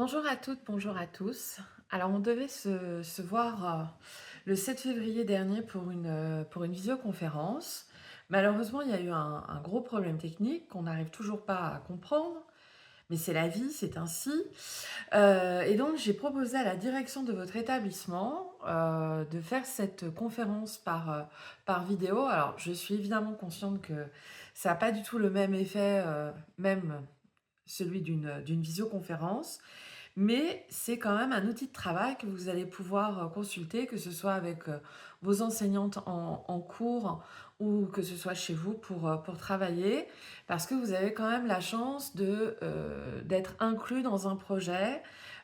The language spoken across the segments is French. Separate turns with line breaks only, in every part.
Bonjour à toutes, bonjour à tous. Alors, on devait se voir le 7 février dernier pour une visioconférence. Malheureusement, il y a eu un gros problème technique qu'on n'arrive toujours pas à comprendre, mais c'est la vie, c'est ainsi. Et donc, j'ai proposé à la direction de votre établissement de faire cette conférence par vidéo. Alors, je suis évidemment consciente que ça n'a pas du tout le même effet, même celui d'une visioconférence. Mais c'est quand même un outil de travail que vous allez pouvoir consulter, que ce soit avec vos enseignantes en cours ou que ce soit chez vous pour travailler, parce que vous avez quand même la chance d'être inclus dans un projet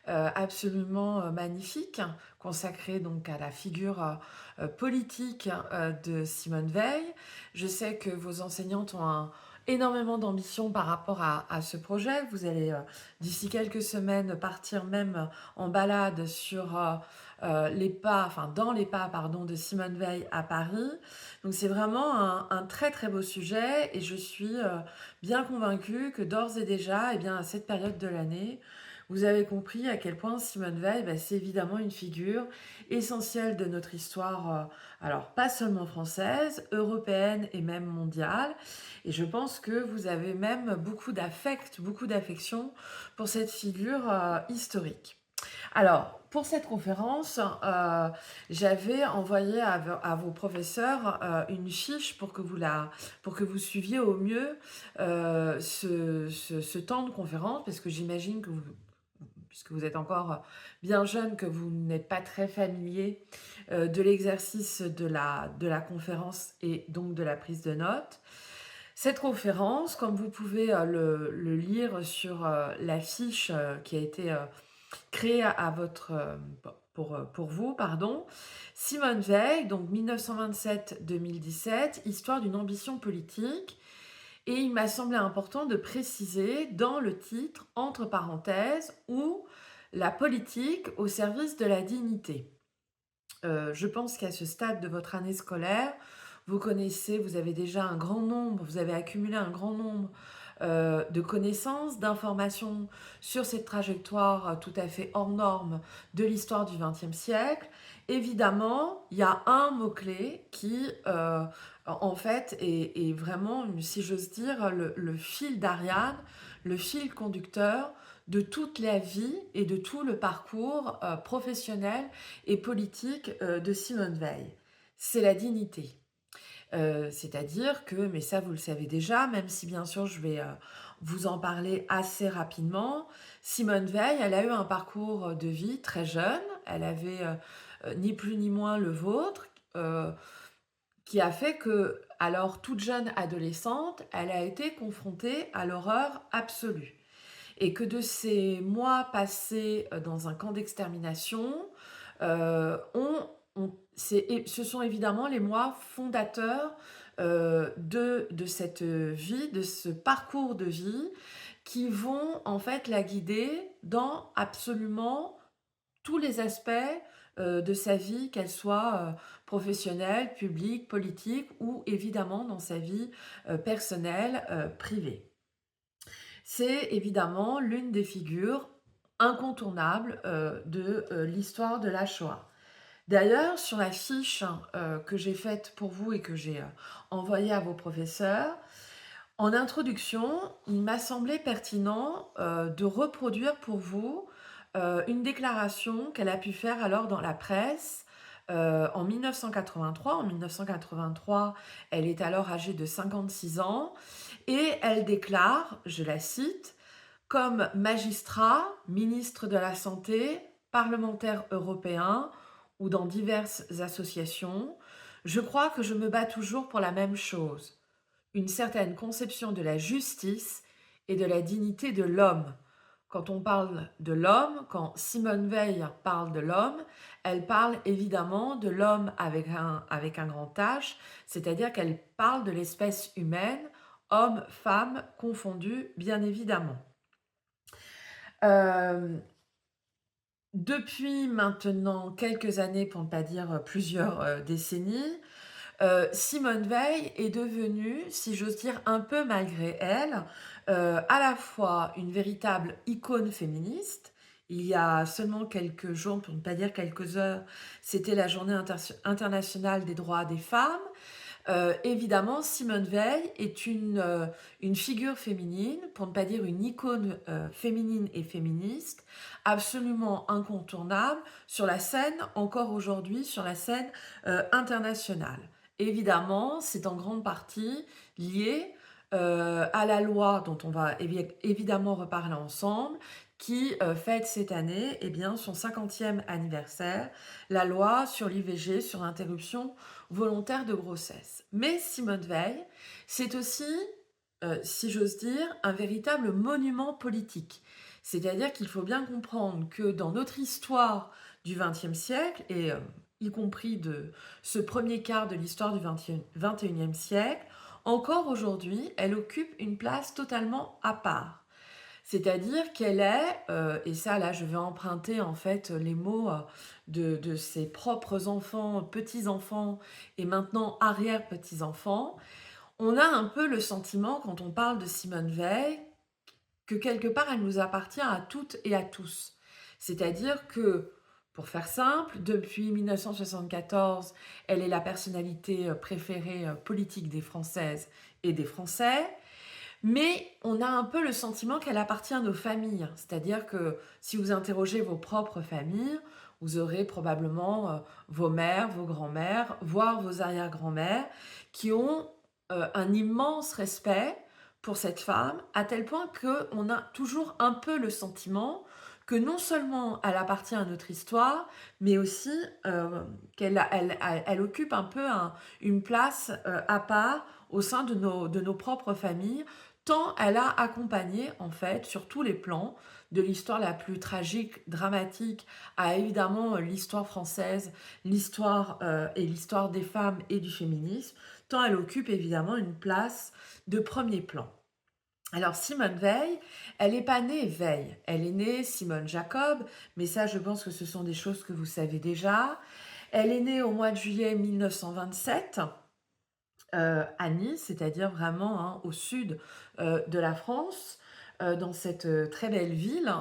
absolument magnifique, consacré donc à la figure politique de Simone Veil. Je sais que vos enseignantes ont énormément d'ambition par rapport à ce projet. Vous allez d'ici quelques semaines partir même en balade sur les pas, enfin dans les pas, pardon, de Simone Veil à Paris. Donc c'est vraiment un très très beau sujet et je suis bien convaincue que d'ores et déjà, eh bien, à cette période de l'année, vous avez compris à quel point Simone Veil, c'est évidemment une figure essentielle de notre histoire, alors pas seulement française, européenne et même mondiale. Et je pense que vous avez même beaucoup d'affect, beaucoup d'affection pour cette figure historique. Alors, pour cette conférence, j'avais envoyé à vos professeurs une fiche pour que vous suiviez au mieux ce temps de conférence, parce que j'imagine que vous, puisque vous êtes encore bien jeune, que vous n'êtes pas très familier de l'exercice de la conférence et donc de la prise de notes. Cette conférence, comme vous pouvez le lire sur la fiche qui a été créée à votre, pour vous, pardon, Simone Veil, donc 1927-2017, histoire d'une ambition politique. Et il m'a semblé important de préciser dans le titre, entre parenthèses, ou la politique au service de la dignité. Je pense qu'à ce stade de votre année scolaire, vous connaissez, vous avez déjà un grand nombre, vous avez accumulé un grand nombre de connaissances, d'informations sur cette trajectoire tout à fait hors norme de l'histoire du XXe siècle. Évidemment, il y a un mot-clé qui, en fait, est vraiment, si j'ose dire, le fil d'Ariane, le fil conducteur de toute la vie et de tout le parcours professionnel et politique de Simone Veil. C'est la dignité. C'est-à-dire que, mais ça vous le savez déjà, même si bien sûr je vais vous en parler assez rapidement, Simone Veil, elle a eu un parcours de vie très jeune, elle avait ni plus ni moins le vôtre, qui a fait que, alors toute jeune adolescente, elle a été confrontée à l'horreur absolue. Et que de ces mois passés dans un camp d'extermination, ce sont évidemment les mois fondateurs de cette vie, de ce parcours de vie, qui vont en fait la guider dans absolument tous les aspects de sa vie, qu'elle soit professionnelle, publique, politique ou évidemment dans sa vie personnelle, privée. C'est évidemment l'une des figures incontournables de l'histoire de la Shoah. D'ailleurs, sur la fiche que j'ai faite pour vous et que j'ai envoyée à vos professeurs, en introduction, il m'a semblé pertinent de reproduire pour vous une déclaration qu'elle a pu faire alors dans la presse en 1983. En 1983, elle est alors âgée de 56 ans et elle déclare, je la cite, comme magistrat, ministre de la Santé, parlementaire européen ou dans diverses associations, je crois que je me bats toujours pour la même chose, une certaine conception de la justice et de la dignité de l'homme. Quand on parle de l'homme, quand Simone Veil parle de l'homme, elle parle évidemment de l'homme avec un grand H, c'est-à-dire qu'elle parle de l'espèce humaine, hommes, femmes confondus, bien évidemment. Euh, Depuis maintenant quelques années, pour ne pas dire plusieurs décennies, Simone Veil est devenue, si j'ose dire un peu malgré elle, à la fois une véritable icône féministe il y a seulement quelques jours, pour ne pas dire quelques heures, c'était la journée internationale des droits des femmes. Évidemment, Simone Veil est une figure féminine, pour ne pas dire une icône, féminine et féministe, absolument incontournable sur la scène, encore aujourd'hui, sur la scène, internationale. Évidemment, c'est en grande partie lié, à la loi dont on va évidemment reparler ensemble, qui, fête cette année, eh bien, son 50e anniversaire, la loi sur l'IVG, sur l'interruption volontaire de grossesse. Mais Simone Veil, c'est aussi, si j'ose dire, un véritable monument politique. C'est-à-dire qu'il faut bien comprendre que dans notre histoire du XXe siècle, et y compris de ce premier quart de l'histoire du XXIe siècle, encore aujourd'hui, elle occupe une place totalement à part. C'est-à-dire qu'elle est, et ça là je vais emprunter en fait les mots de ses propres enfants, petits-enfants et maintenant arrière-petits-enfants, on a un peu le sentiment quand on parle de Simone Veil que quelque part elle nous appartient à toutes et à tous. C'est-à-dire que, pour faire simple, depuis 1974, elle est la personnalité préférée politique des Françaises et des Français. Mais on a un peu le sentiment qu'elle appartient à nos familles. C'est-à-dire que si vous interrogez vos propres familles, vous aurez probablement vos mères, vos grands-mères, voire vos arrière-grands-mères, qui ont un immense respect pour cette femme, à tel point qu'on a toujours un peu le sentiment que non seulement elle appartient à notre histoire, mais aussi qu'elle occupe un peu une place à part au sein de nos propres familles, tant elle a accompagné, en fait, sur tous les plans, de l'histoire la plus tragique, dramatique, à évidemment l'histoire française, l'histoire et l'histoire des femmes et du féminisme, tant elle occupe évidemment une place de premier plan. Alors Simone Veil, elle n'est pas née Veil, elle est née Simone Jacob, mais ça je pense que ce sont des choses que vous savez déjà. Elle est née au mois de juillet 1927 à Nice, c'est-à-dire vraiment hein, au sud de la France, dans cette très belle ville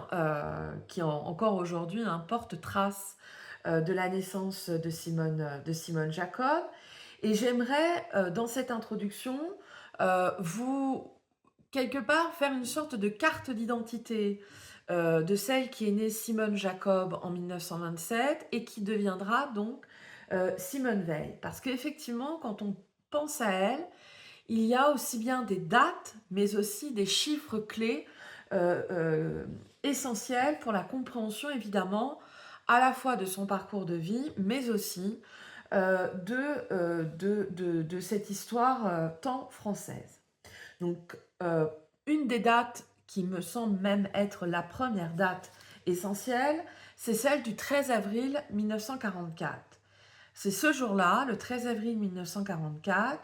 qui encore aujourd'hui hein, porte trace de la naissance de Simone Jacob. Et j'aimerais, dans cette introduction, vous, quelque part, faire une sorte de carte d'identité de celle qui est née Simone Jacob en 1927 et qui deviendra donc Simone Veil. Parce qu'effectivement, quand on pense à elle, il y a aussi bien des dates, mais aussi des chiffres clés euh, euh, essentiels pour la compréhension, évidemment, à la fois de son parcours de vie, mais aussi de cette histoire tant française. Donc, une des dates qui me semble même être la première date essentielle, c'est celle du 13 avril 1944. C'est ce jour-là, le 13 avril 1944,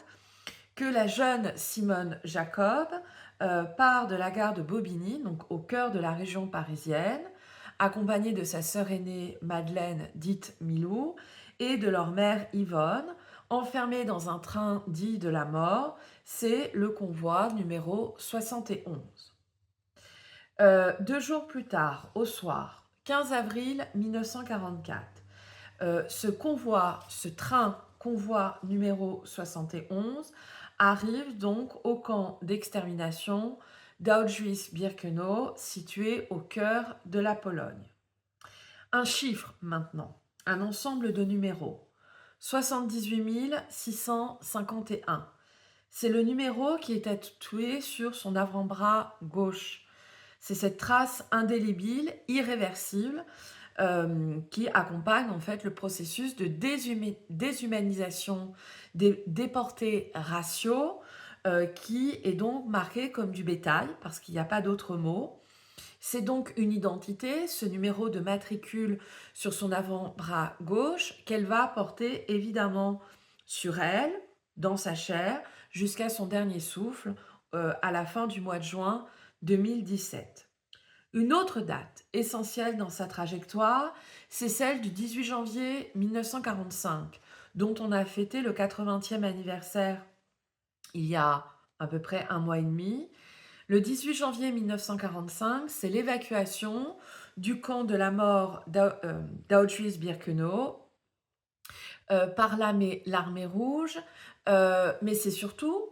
que la jeune Simone Jacob part de la gare de Bobigny, donc au cœur de la région parisienne, accompagnée de sa sœur aînée Madeleine, dite Milou, et de leur mère Yvonne, enfermée dans un train dit de la mort. C'est le convoi numéro 71. 2 jours plus tard, au soir, 15 avril 1944, ce train convoi numéro 71 arrive donc au camp d'extermination d'Auschwitz-Birkenau, situé au cœur de la Pologne. Un chiffre maintenant, un ensemble de numéros. 78 651. C'est le numéro qui est tatoué sur son avant-bras gauche. C'est cette trace indélébile, irréversible, qui accompagne en fait le processus de déshumanisation des déportés raciaux, qui est donc marqué comme du bétail, parce qu'il n'y a pas d'autre mot. C'est donc une identité, ce numéro de matricule sur son avant-bras gauche, qu'elle va porter évidemment sur elle, dans sa chair, jusqu'à son dernier souffle, à la fin du mois de juin 2017. Une autre date essentielle dans sa trajectoire, c'est celle du 18 janvier 1945, dont on a fêté le 80e anniversaire il y a à peu près un mois et demi. Le 18 janvier 1945, c'est l'évacuation du camp de la mort d'Auschwitz-Birkenau par l'armée rouge, mais c'est surtout,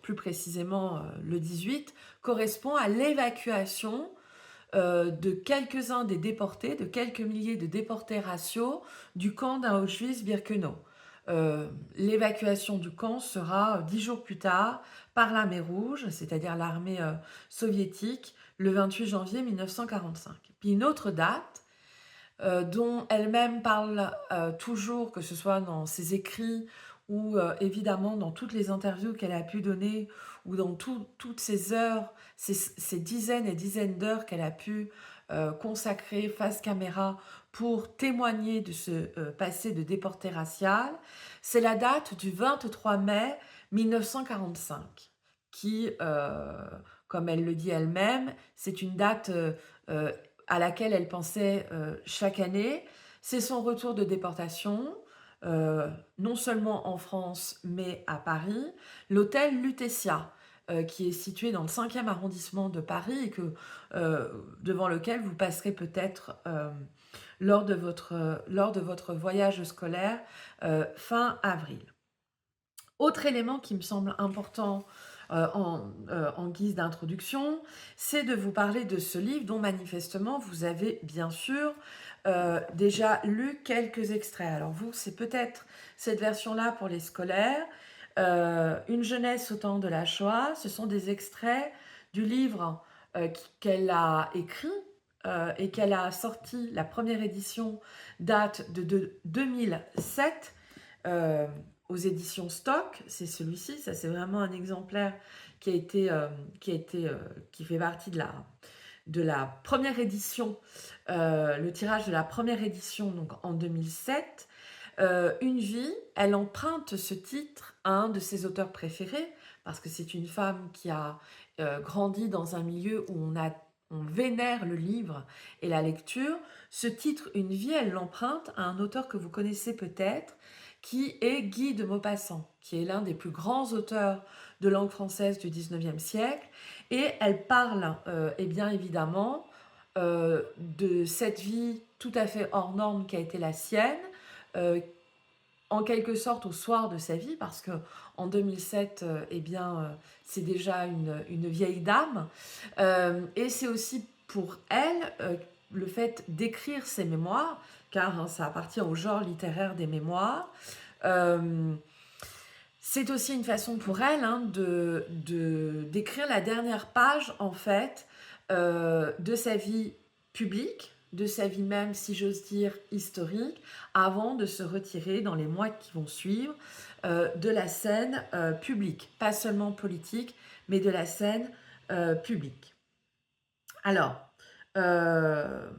plus précisément le 18, correspond à l'évacuation de quelques-uns des déportés, de quelques milliers de déportés raciaux du camp d'Auschwitz-Birkenau. L'évacuation du camp sera 10 jours plus tard par l'armée rouge, c'est-à-dire l'armée soviétique, le 28 janvier 1945. Puis une autre date, dont elle-même parle toujours, que ce soit dans ses écrits ou évidemment dans toutes les interviews qu'elle a pu donner ou dans toutes ces heures, ces dizaines et dizaines d'heures qu'elle a pu consacrer face caméra pour témoigner de ce passé de déporté racial, c'est la date du 23 mai 1945, qui, comme elle le dit elle-même, c'est une date euh, à laquelle elle pensait chaque année. C'est son retour de déportation, non seulement en France, mais à Paris. L'hôtel Lutetia, qui est situé dans le 5e arrondissement de Paris et devant lequel vous passerez peut-être lors de votre voyage scolaire fin avril. Autre élément qui me semble important en guise d'introduction, c'est de vous parler de ce livre dont manifestement vous avez bien sûr déjà lu quelques extraits. Alors vous, c'est peut-être cette version-là pour les scolaires. Une jeunesse au temps de la Shoah, ce sont des extraits du livre qu'elle a écrit et qu'elle a sorti. La première édition date de 2007. Aux éditions Stock, c'est celui-ci, ça c'est vraiment un exemplaire qui fait partie de la première édition, le tirage de la première édition donc en 2007. Une vie, elle emprunte ce titre à un de ses auteurs préférés, parce que c'est une femme qui a grandi dans un milieu où on vénère le livre et la lecture. Ce titre, Une vie, elle l'emprunte à un auteur que vous connaissez peut-être, qui est Guy de Maupassant, qui est l'un des plus grands auteurs de langue française du 19e siècle. Et elle parle, eh bien évidemment, de cette vie tout à fait hors norme qui a été la sienne, euh, en quelque sorte au soir de sa vie, parce que en 2007, eh bien, c'est déjà une vieille dame. Et c'est aussi pour elle le fait d'écrire ses mémoires, car hein, ça appartient au genre littéraire des mémoires. Euh, c'est aussi une façon pour elle hein, d'écrire la dernière page, en fait, de sa vie publique, de sa vie même, si j'ose dire, historique, avant de se retirer dans les mois qui vont suivre de la scène publique, pas seulement politique, mais de la scène publique. Alors, euh,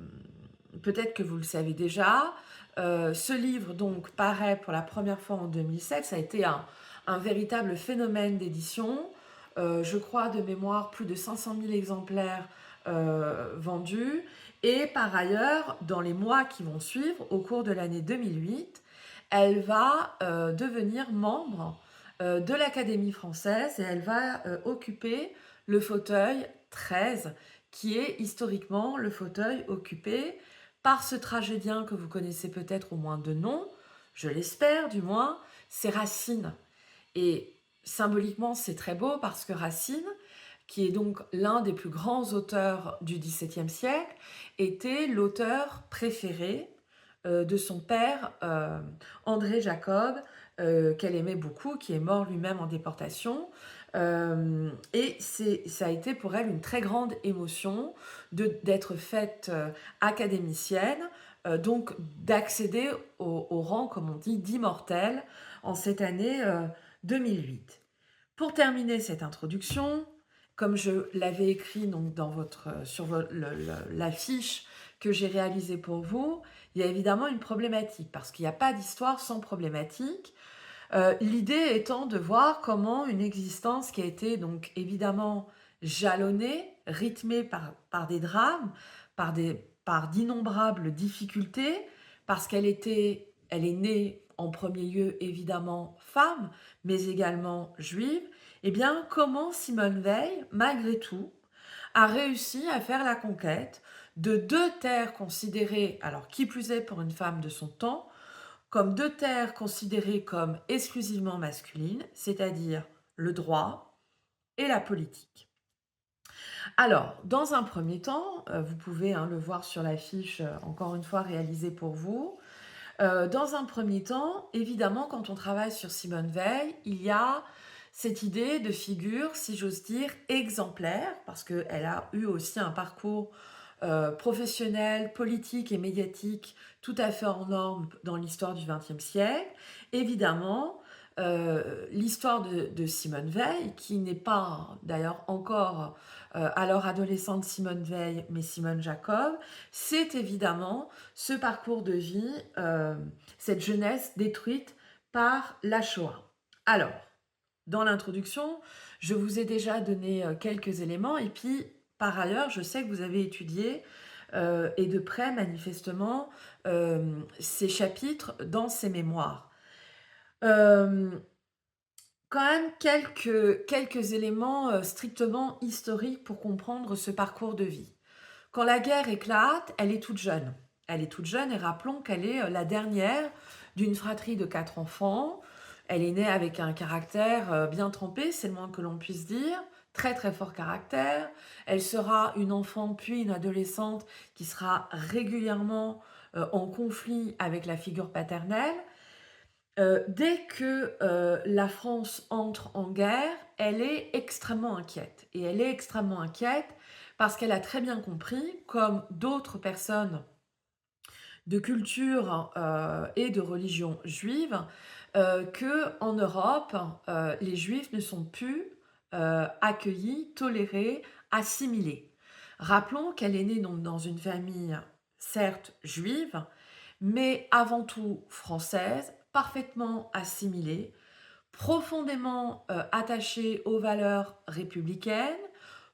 peut-être que vous le savez déjà, ce livre donc paraît pour la première fois en 2007, ça a été un véritable phénomène d'édition. Je crois de mémoire plus de 500 000 exemplaires vendus. Et par ailleurs, dans les mois qui vont suivre, au cours de l'année 2008, elle va devenir membre de l'Académie française et elle va occuper le fauteuil 13, qui est historiquement le fauteuil occupé par ce tragédien que vous connaissez peut-être au moins de nom, je l'espère du moins, c'est Racine. Et symboliquement, c'est très beau parce que Racine, qui est donc l'un des plus grands auteurs du XVIIe siècle, était l'auteur préféré de son père André Jacob, qu'elle aimait beaucoup, qui est mort lui-même en déportation. Et ça a été pour elle une très grande émotion d'être faite académicienne, donc d'accéder au rang, comme on dit, d'immortel en cette année 2008. Pour terminer cette introduction, comme je l'avais écrit donc sur l'affiche que j'ai réalisée pour vous, il y a évidemment une problématique, parce qu'il n'y a pas d'histoire sans problématique. L'idée étant de voir comment une existence qui a été donc évidemment jalonnée, rythmée par des drames, par d'innombrables difficultés, parce elle est née en premier lieu évidemment femme, mais également juive, eh bien comment Simone Veil, malgré tout, a réussi à faire la conquête de 2 terres considérées, alors qui plus est pour une femme de son temps, comme 2 terres considérées comme exclusivement masculines, c'est-à-dire le droit et la politique. Alors, dans un premier temps, vous pouvez, hein, le voir sur la fiche, encore une fois réalisée pour vous. Dans un premier temps, évidemment, quand on travaille sur Simone Veil, il y a cette idée de figure, si j'ose dire, exemplaire, parce qu'elle a eu aussi un parcours professionnel, politique et médiatique tout à fait hors norme dans l'histoire du XXe siècle. Évidemment, l'histoire de Simone Veil, qui n'est pas d'ailleurs encore alors adolescente Simone Veil, mais Simone Jacob, c'est évidemment ce parcours de vie, cette jeunesse détruite par la Shoah. Alors, dans l'introduction, je vous ai déjà donné quelques éléments et puis par ailleurs, je sais que vous avez étudié et de près manifestement ces chapitres dans ces mémoires. Euh, Quand même quelques éléments strictement historiques pour comprendre ce parcours de vie. Quand la guerre éclate, elle est toute jeune. Elle est toute jeune et rappelons qu'elle est la dernière d'une fratrie de 4 enfants. Elle est née avec un caractère bien trempé, c'est le moins que l'on puisse dire. Très très fort caractère. Elle sera une enfant puis une adolescente qui sera régulièrement en conflit avec la figure paternelle. Dès que la France entre en guerre, elle est extrêmement inquiète. Et elle est extrêmement inquiète parce qu'elle a très bien compris, comme d'autres personnes de culture et de religion juive, que en Europe, les Juifs ne sont plus accueillis, tolérés, assimilés. Rappelons qu'elle est née donc dans une famille certes juive, mais avant tout française, parfaitement assimilée, profondément attachée aux valeurs républicaines,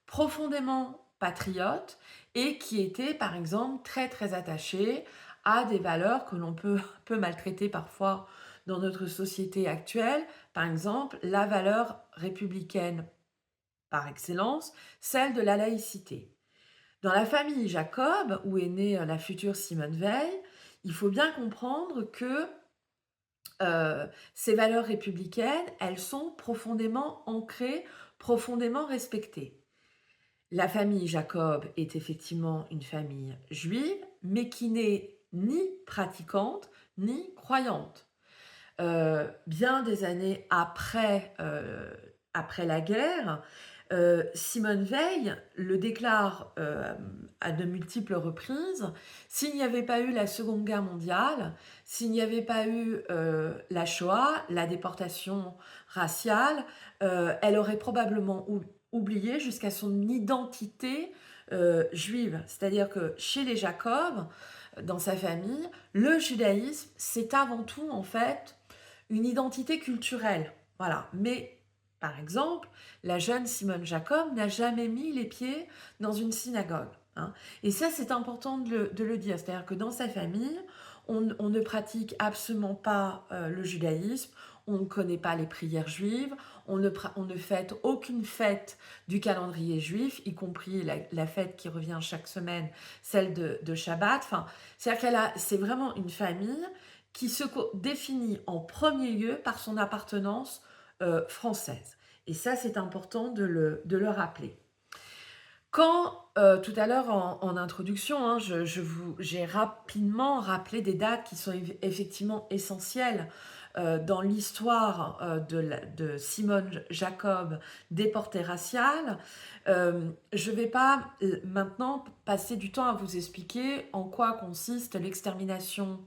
profondément patriote et qui était par exemple très très attachée à des valeurs que l'on peut maltraiter parfois dans notre société actuelle, par exemple la valeur républicaine par excellence, celle de la laïcité. Dans la famille Jacob, où est née la future Simone Veil, il faut bien comprendre que ces valeurs républicaines, elles sont profondément ancrées, profondément respectées. La famille Jacob est effectivement une famille juive, mais qui n'est ni pratiquante ni croyante. Bien des années après la guerre, Simone Veil le déclare à de multiples reprises, s'il n'y avait pas eu la Seconde Guerre mondiale, s'il n'y avait pas eu la Shoah, la déportation raciale, elle aurait probablement oublié jusqu'à son identité juive. C'est-à-dire que chez les Jacob, dans sa famille, le judaïsme, c'est avant tout en fait une identité culturelle. Voilà. Mais par exemple, la jeune Simone Jacob n'a jamais mis les pieds dans une synagogue, hein. Et ça, c'est important de le dire. C'est-à-dire que dans sa famille, on ne pratique absolument pas le judaïsme, on ne connaît pas les prières juives, on ne fête aucune fête du calendrier juif, y compris la fête qui revient chaque semaine, celle de Shabbat. Enfin, c'est vraiment une famille qui se définit en premier lieu par son appartenance française. Et ça, c'est important de le rappeler. Quand, tout à l'heure en introduction, hein, j'ai rapidement rappelé des dates qui sont effectivement essentielles dans l'histoire de Simone Jacob, déportée raciale, je ne vais pas maintenant passer du temps à vous expliquer en quoi consiste l'extermination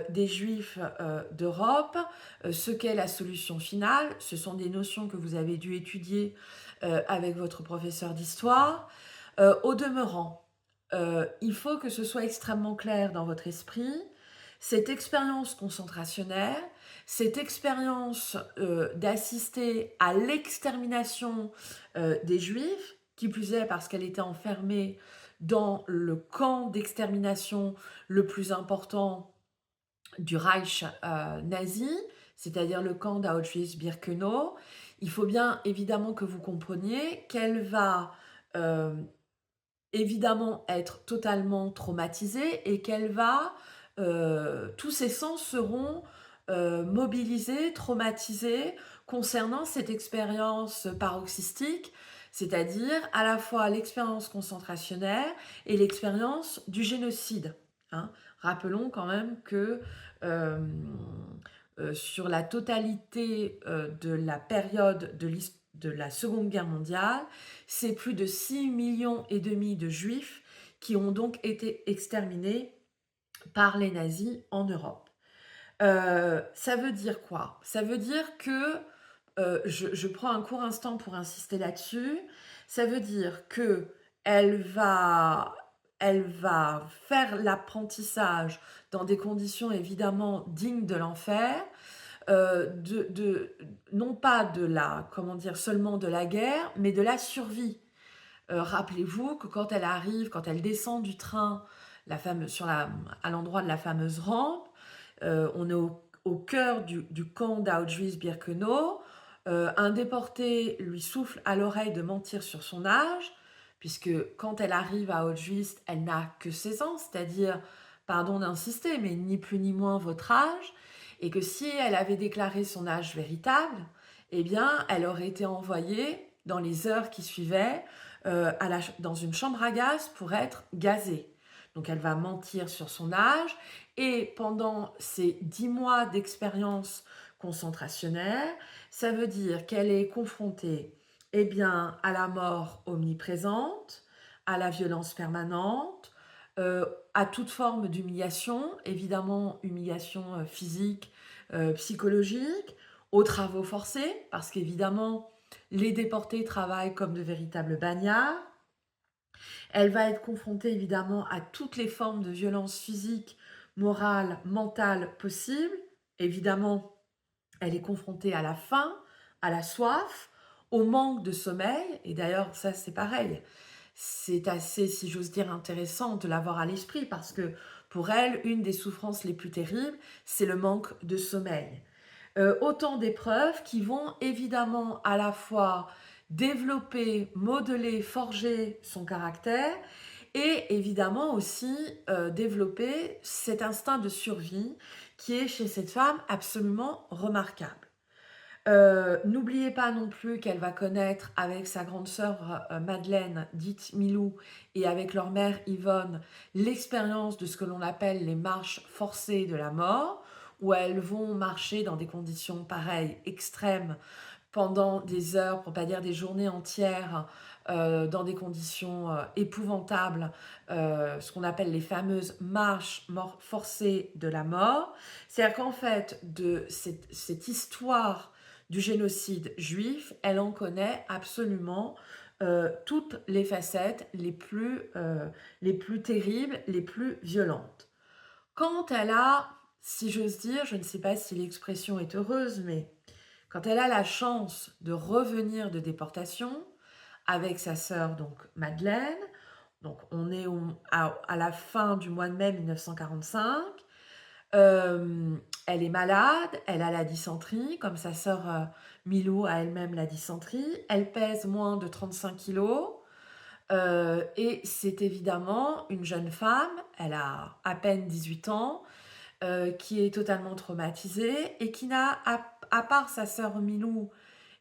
des Juifs d'Europe, ce qu'est la solution finale. Ce sont des notions que vous avez dû étudier avec votre professeur d'histoire. Au demeurant, il faut que ce soit extrêmement clair dans votre esprit. Cette expérience concentrationnaire, cette expérience d'assister à l'extermination des Juifs, qui plus est parce qu'elle était enfermée dans le camp d'extermination le plus important du Reich nazi, c'est-à-dire le camp d'Auschwitz-Birkenau. Il faut bien évidemment que vous compreniez qu'elle va évidemment être totalement traumatisée et qu'elle va, tous ses sens seront, mobilisés, traumatisés concernant cette expérience paroxystique, c'est-à-dire à la fois l'expérience concentrationnaire et l'expérience du génocide, hein. Rappelons quand même que, hem, sur la totalité, de la période de la Seconde Guerre mondiale, c'est plus de 6,5 millions de Juifs qui ont donc été exterminés par les nazis en Europe. Ça veut dire quoi? Ça veut dire que, je prends un court instant pour insister là-dessus. Ça veut dire qu'elle va elle va faire l'apprentissage dans des conditions évidemment dignes de l'enfer, de non pas de la comment dire? Seulement de la guerre, mais de la survie. Rappelez-vous que quand elle descend du train, la fameuse sur la à l'endroit de la fameuse rampe, on est au cœur du camp d'Auschwitz-Birkenau. Un déporté lui souffle à l'oreille de mentir sur son âge, puisque quand elle arrive à Auschwitz, elle n'a que 16 ans, c'est-à-dire, pardon d'insister, mais ni plus ni moins votre âge, et que si elle avait déclaré son âge véritable, eh bien, elle aurait été envoyée dans les heures qui suivaient dans une chambre à gaz pour être gazée. Donc elle va mentir sur son âge et pendant ces 10 mois d'expérience concentrationnaire, ça veut dire qu'elle est confrontée eh bien, à la mort omniprésente, à la violence permanente, à toute forme d'humiliation, évidemment humiliation physique, psychologique, aux travaux forcés, parce qu'évidemment, les déportés travaillent comme de véritables bagnards. Elle va être confrontée évidemment à toutes les formes de violence physique, morale, mentale possibles. Évidemment, elle est confrontée à la faim, à la soif, au manque de sommeil. Et d'ailleurs, ça c'est pareil. C'est assez, si j'ose dire, intéressant de l'avoir à l'esprit parce que pour elle, une des souffrances les plus terribles, c'est le manque de sommeil. Autant d'épreuves qui vont évidemment à la fois développer, modeler, forger son caractère et évidemment aussi développer cet instinct de survie qui est chez cette femme absolument remarquable. N'oubliez pas non plus qu'elle va connaître avec sa grande sœur Madeleine, dite Milou, et avec leur mère Yvonne, l'expérience de ce que l'on appelle les marches forcées de la mort, où elles vont marcher dans des conditions pareilles, extrêmes, pendant des heures, pour pas dire des journées entières, dans des conditions épouvantables, ce qu'on appelle les fameuses marches forcées de la mort. C'est-à-dire qu'en fait, de cette histoire du génocide juif, elle en connaît absolument toutes les facettes les plus terribles, les plus violentes. Quand elle a, si j'ose dire, je ne sais pas si l'expression est heureuse, mais quand elle a la chance de revenir de déportation avec sa sœur donc Madeleine, donc on est à la fin du mois de mai 1945, elle est malade, elle a la dysenterie, comme sa sœur Milou a elle-même la dysenterie, elle pèse moins de 35 kilos, et c'est évidemment une jeune femme, elle a à peine 18 ans, qui est totalement traumatisée et qui n'a, à part sa sœur Milou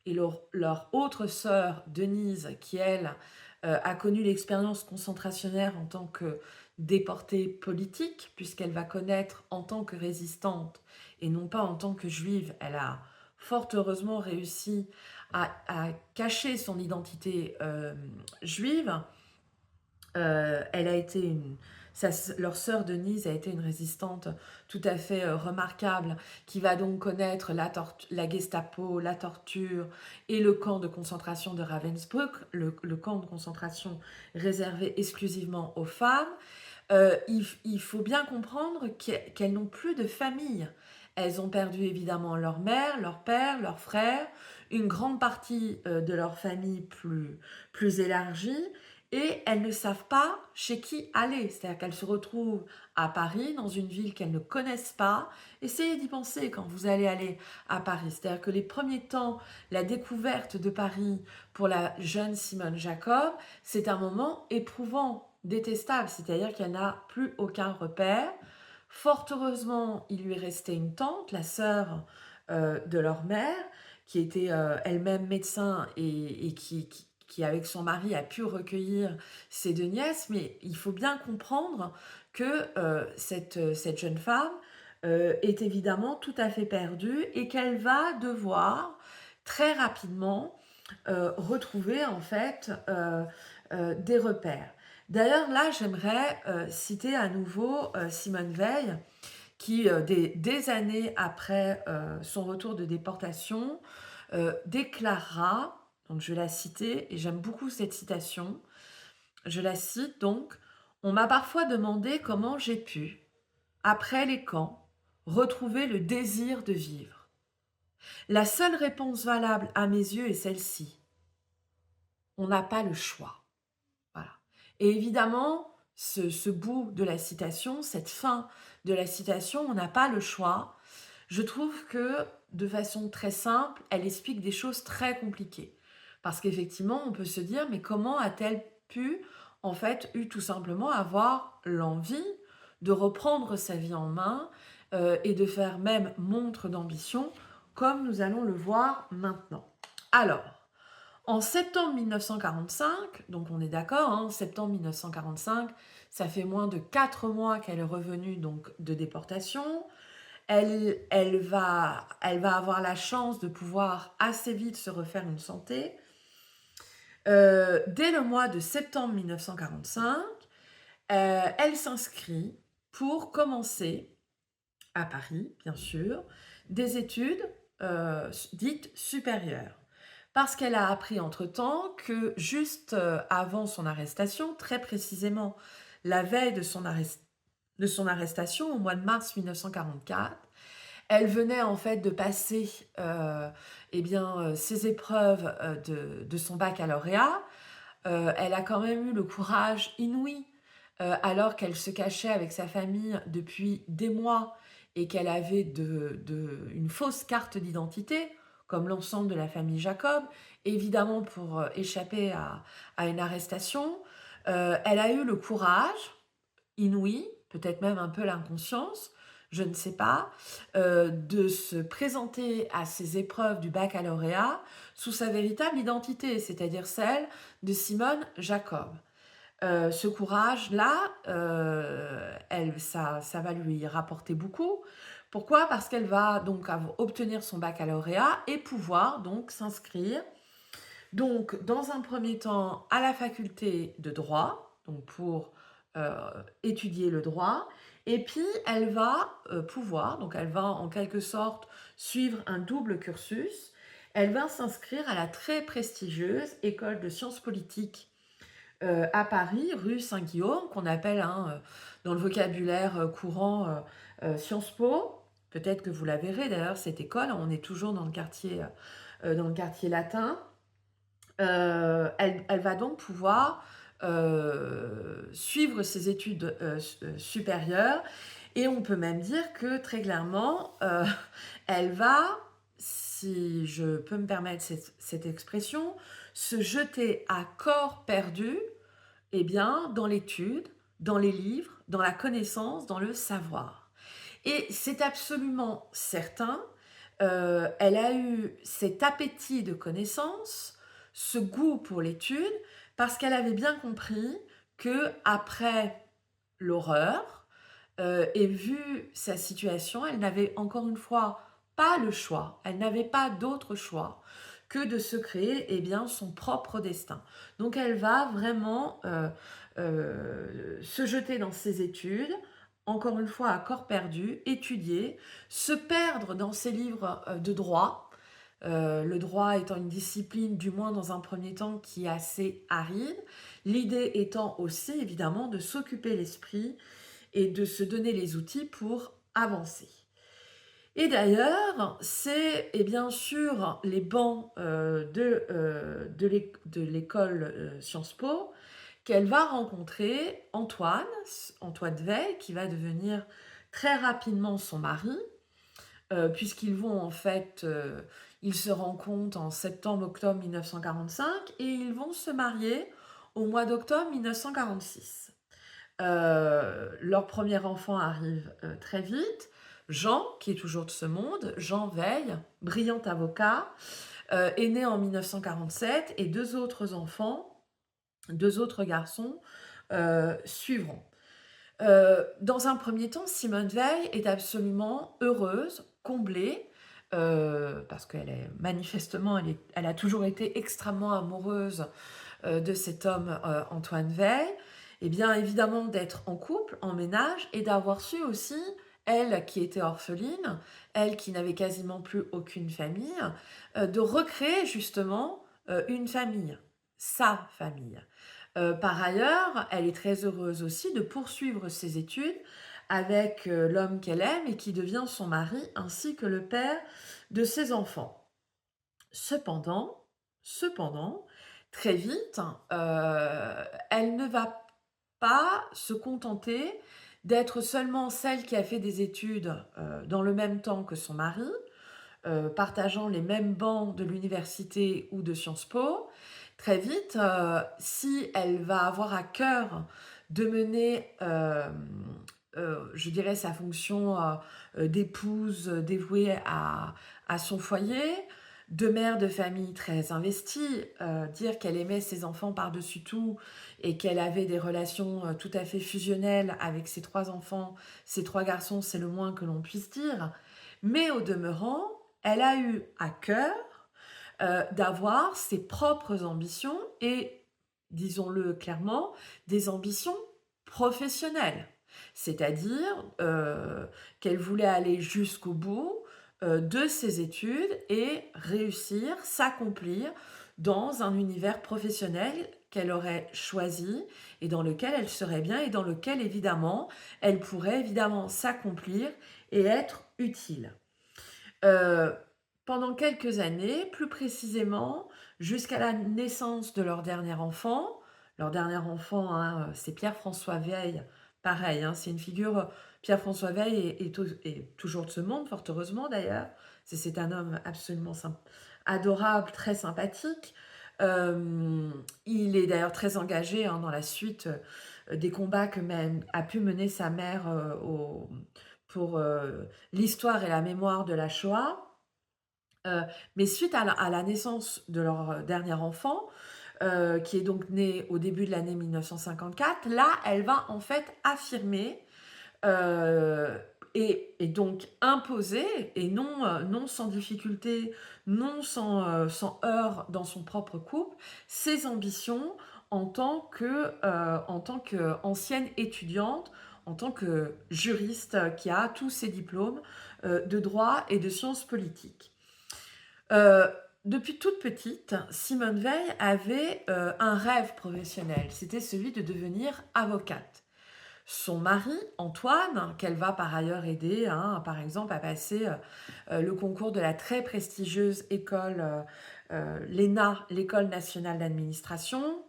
et leur autre sœur Denise, qui elle a connu l'expérience concentrationnaire en tant que déportée politique, puisqu'elle va connaître en tant que résistante et non pas en tant que juive, elle a fort heureusement réussi à cacher son identité juive. Elle a été leur sœur Denise a été une résistante tout à fait remarquable, qui va donc connaître la Gestapo, la torture et le camp de concentration de Ravensbrück, le camp de concentration réservé exclusivement aux femmes. Il faut bien comprendre qu'elles n'ont plus de famille. Elles ont perdu évidemment leur mère, leur père, leurs frères, une grande partie de leur famille plus élargie, et elles ne savent pas chez qui aller. C'est-à-dire qu'elles se retrouvent à Paris, dans une ville qu'elles ne connaissent pas. Essayez d'y penser quand vous allez aller à Paris. C'est-à-dire que les premiers temps, la découverte de Paris pour la jeune Simone Jacob, c'est un moment éprouvant, détestable. C'est-à-dire qu'elle n'a plus aucun repère. Fort heureusement, il lui restait une tante, la sœur de leur mère, qui était elle-même médecin et qui, avec son mari, a pu recueillir ses deux nièces. Mais il faut bien comprendre que cette jeune femme est évidemment tout à fait perdue et qu'elle va devoir très rapidement retrouver en fait des repères. D'ailleurs, là, j'aimerais citer à nouveau Simone Veil, qui, des années après son retour de déportation, déclarera, donc je vais la citer, et j'aime beaucoup cette citation, je la cite donc, « On m'a parfois demandé comment j'ai pu, après les camps, retrouver le désir de vivre. La seule réponse valable à mes yeux est celle-ci. On n'a pas le choix. » Voilà. Et évidemment, ce bout de la citation, cette fin de la citation, on n'a pas le choix. Je trouve que, de façon très simple, elle explique des choses très compliquées. Parce qu'effectivement, on peut se dire, mais comment a-t-elle pu, en fait, tout simplement avoir l'envie de reprendre sa vie en main et de faire même montre d'ambition, comme nous allons le voir maintenant. Alors, en septembre 1945, donc on est d'accord, hein, septembre 1945, ça fait moins de 4 mois qu'elle est revenue donc, de déportation. Elle va avoir la chance de pouvoir assez vite se refaire une santé. Dès le mois de septembre 1945, elle s'inscrit pour commencer, à Paris bien sûr, des études dites supérieures. Parce qu'elle a appris entre-temps que juste avant son arrestation, très précisément la veille de son arrestation, au mois de mars 1944, elle venait en fait de passer ses épreuves de son baccalauréat. Elle a quand même eu le courage inouï, alors qu'elle se cachait avec sa famille depuis des mois et qu'elle avait une fausse carte d'identité, comme l'ensemble de la famille Jacob, évidemment pour échapper à une arrestation. Elle a eu le courage inouï, peut-être même un peu l'inconscience, je ne sais pas, de se présenter à ces épreuves du baccalauréat sous sa véritable identité, c'est-à-dire celle de Simone Jacob. Ce courage-là, ça va lui rapporter beaucoup. Pourquoi? Parce qu'elle va donc obtenir son baccalauréat et pouvoir donc s'inscrire donc dans un premier temps à la faculté de droit, donc pour étudier le droit, et puis elle va pouvoir, donc elle va en quelque sorte suivre un double cursus. Elle va s'inscrire à la très prestigieuse école de sciences politiques à Paris, rue Saint-Guillaume, qu'on appelle dans le vocabulaire courant Sciences Po. Peut-être que vous la verrez d'ailleurs, cette école, on est toujours dans le quartier latin. Elle va donc pouvoir suivre ses études supérieures et on peut même dire que très clairement, elle va, si je peux me permettre cette expression, se jeter à corps perdu dans l'étude, dans les livres, dans la connaissance, dans le savoir. Et c'est absolument certain, elle a eu cet appétit de connaissance, ce goût pour l'étude, parce qu'elle avait bien compris que après l'horreur et vu sa situation, elle n'avait encore une fois pas le choix, elle n'avait pas d'autre choix que de se créer son propre destin. Donc elle va vraiment se jeter dans ses études, encore une fois à corps perdu, étudier, se perdre dans ses livres de droit, le droit étant une discipline, du moins dans un premier temps, qui est assez aride. L'idée étant aussi, évidemment, de s'occuper l'esprit et de se donner les outils pour avancer. Et d'ailleurs, c'est bien sûr les bancs de l'école Sciences Po qu'elle va rencontrer Antoine Veil, qui va devenir très rapidement son mari, puisqu'ils vont en fait, ils se rencontrent en septembre-octobre 1945 et ils vont se marier au mois d'octobre 1946. Leur premier enfant arrive très vite. Jean, qui est toujours de ce monde, Jean Veil, brillant avocat, est né en 1947 et deux autres enfants, deux autres garçons, suivront. Dans un premier temps, Simone Veil est absolument heureuse, comblée, parce qu'elle est manifestement, elle a toujours été extrêmement amoureuse de cet homme, Antoine Veil. Et bien évidemment d'être en couple, en ménage, et d'avoir su aussi, elle qui était orpheline, elle qui n'avait quasiment plus aucune famille, de recréer justement une famille, sa famille. Par ailleurs, elle est très heureuse aussi de poursuivre ses études avec l'homme qu'elle aime et qui devient son mari, ainsi que le père de ses enfants. Cependant, très vite, elle ne va pas se contenter d'être seulement celle qui a fait des études dans le même temps que son mari, partageant les mêmes bancs de l'université ou de Sciences Po. Très vite, si elle va avoir à cœur de mener, je dirais, sa fonction d'épouse dévouée à son foyer, de mère de famille très investie, dire qu'elle aimait ses enfants par-dessus tout et qu'elle avait des relations tout à fait fusionnelles avec ses trois enfants, ses trois garçons, c'est le moins que l'on puisse dire. Mais au demeurant, elle a eu à cœur d'avoir ses propres ambitions et, disons-le clairement, des ambitions professionnelles. C'est-à-dire qu'elle voulait aller jusqu'au bout de ses études et réussir, s'accomplir dans un univers professionnel qu'elle aurait choisi et dans lequel elle serait bien et dans lequel évidemment elle pourrait évidemment s'accomplir et être utile. Euh, Pendant quelques années, plus précisément jusqu'à la naissance de leur dernier enfant, hein, c'est Pierre-François Veil, pareil, hein, c'est une figure, Pierre-François Veil est toujours de ce monde, fort heureusement d'ailleurs, c'est un homme absolument adorable, très sympathique. Il est d'ailleurs très engagé hein, dans la suite des combats que a pu mener sa mère pour l'histoire et la mémoire de la Shoah. Mais suite à la naissance de leur dernier enfant, qui est donc né au début de l'année 1954, là, elle va en fait affirmer et donc imposer, et non sans difficulté, non sans heurts dans son propre couple, ses ambitions en tant qu'ancienne étudiante, en tant que juriste qui a tous ses diplômes de droit et de sciences politiques. Euh, Depuis toute petite, Simone Veil avait un rêve professionnel, c'était celui de devenir avocate. Son mari, Antoine, qu'elle va par ailleurs aider, hein, par exemple, à passer le concours de la très prestigieuse école l'ENA, l'École nationale d'administration,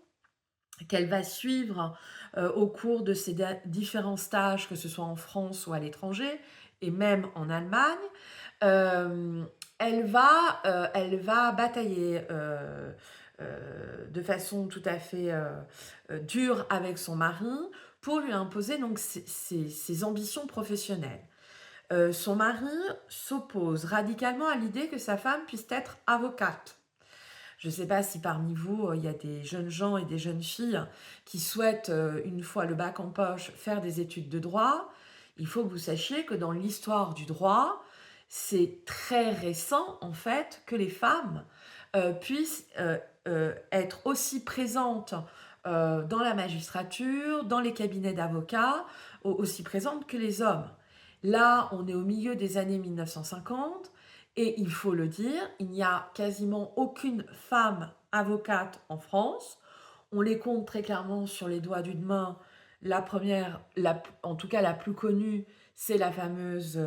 qu'elle va suivre au cours de ses différents stages, que ce soit en France ou à l'étranger, et même en Allemagne. Euh, Elle va batailler de façon tout à fait dure avec son mari pour lui imposer donc ses ambitions professionnelles. Son mari s'oppose radicalement à l'idée que sa femme puisse être avocate. Je ne sais pas si parmi vous, il y a des jeunes gens et des jeunes filles qui souhaitent, une fois le bac en poche, faire des études de droit. Il faut que vous sachiez que dans l'histoire du droit, c'est très récent, en fait, que les femmes puissent être aussi présentes dans la magistrature, dans les cabinets d'avocats, aussi présentes que les hommes. Là, on est au milieu des années 1950. Et il faut le dire, il n'y a quasiment aucune femme avocate en France. On les compte très clairement sur les doigts d'une main. La première, en tout cas la plus connue, c'est la fameuse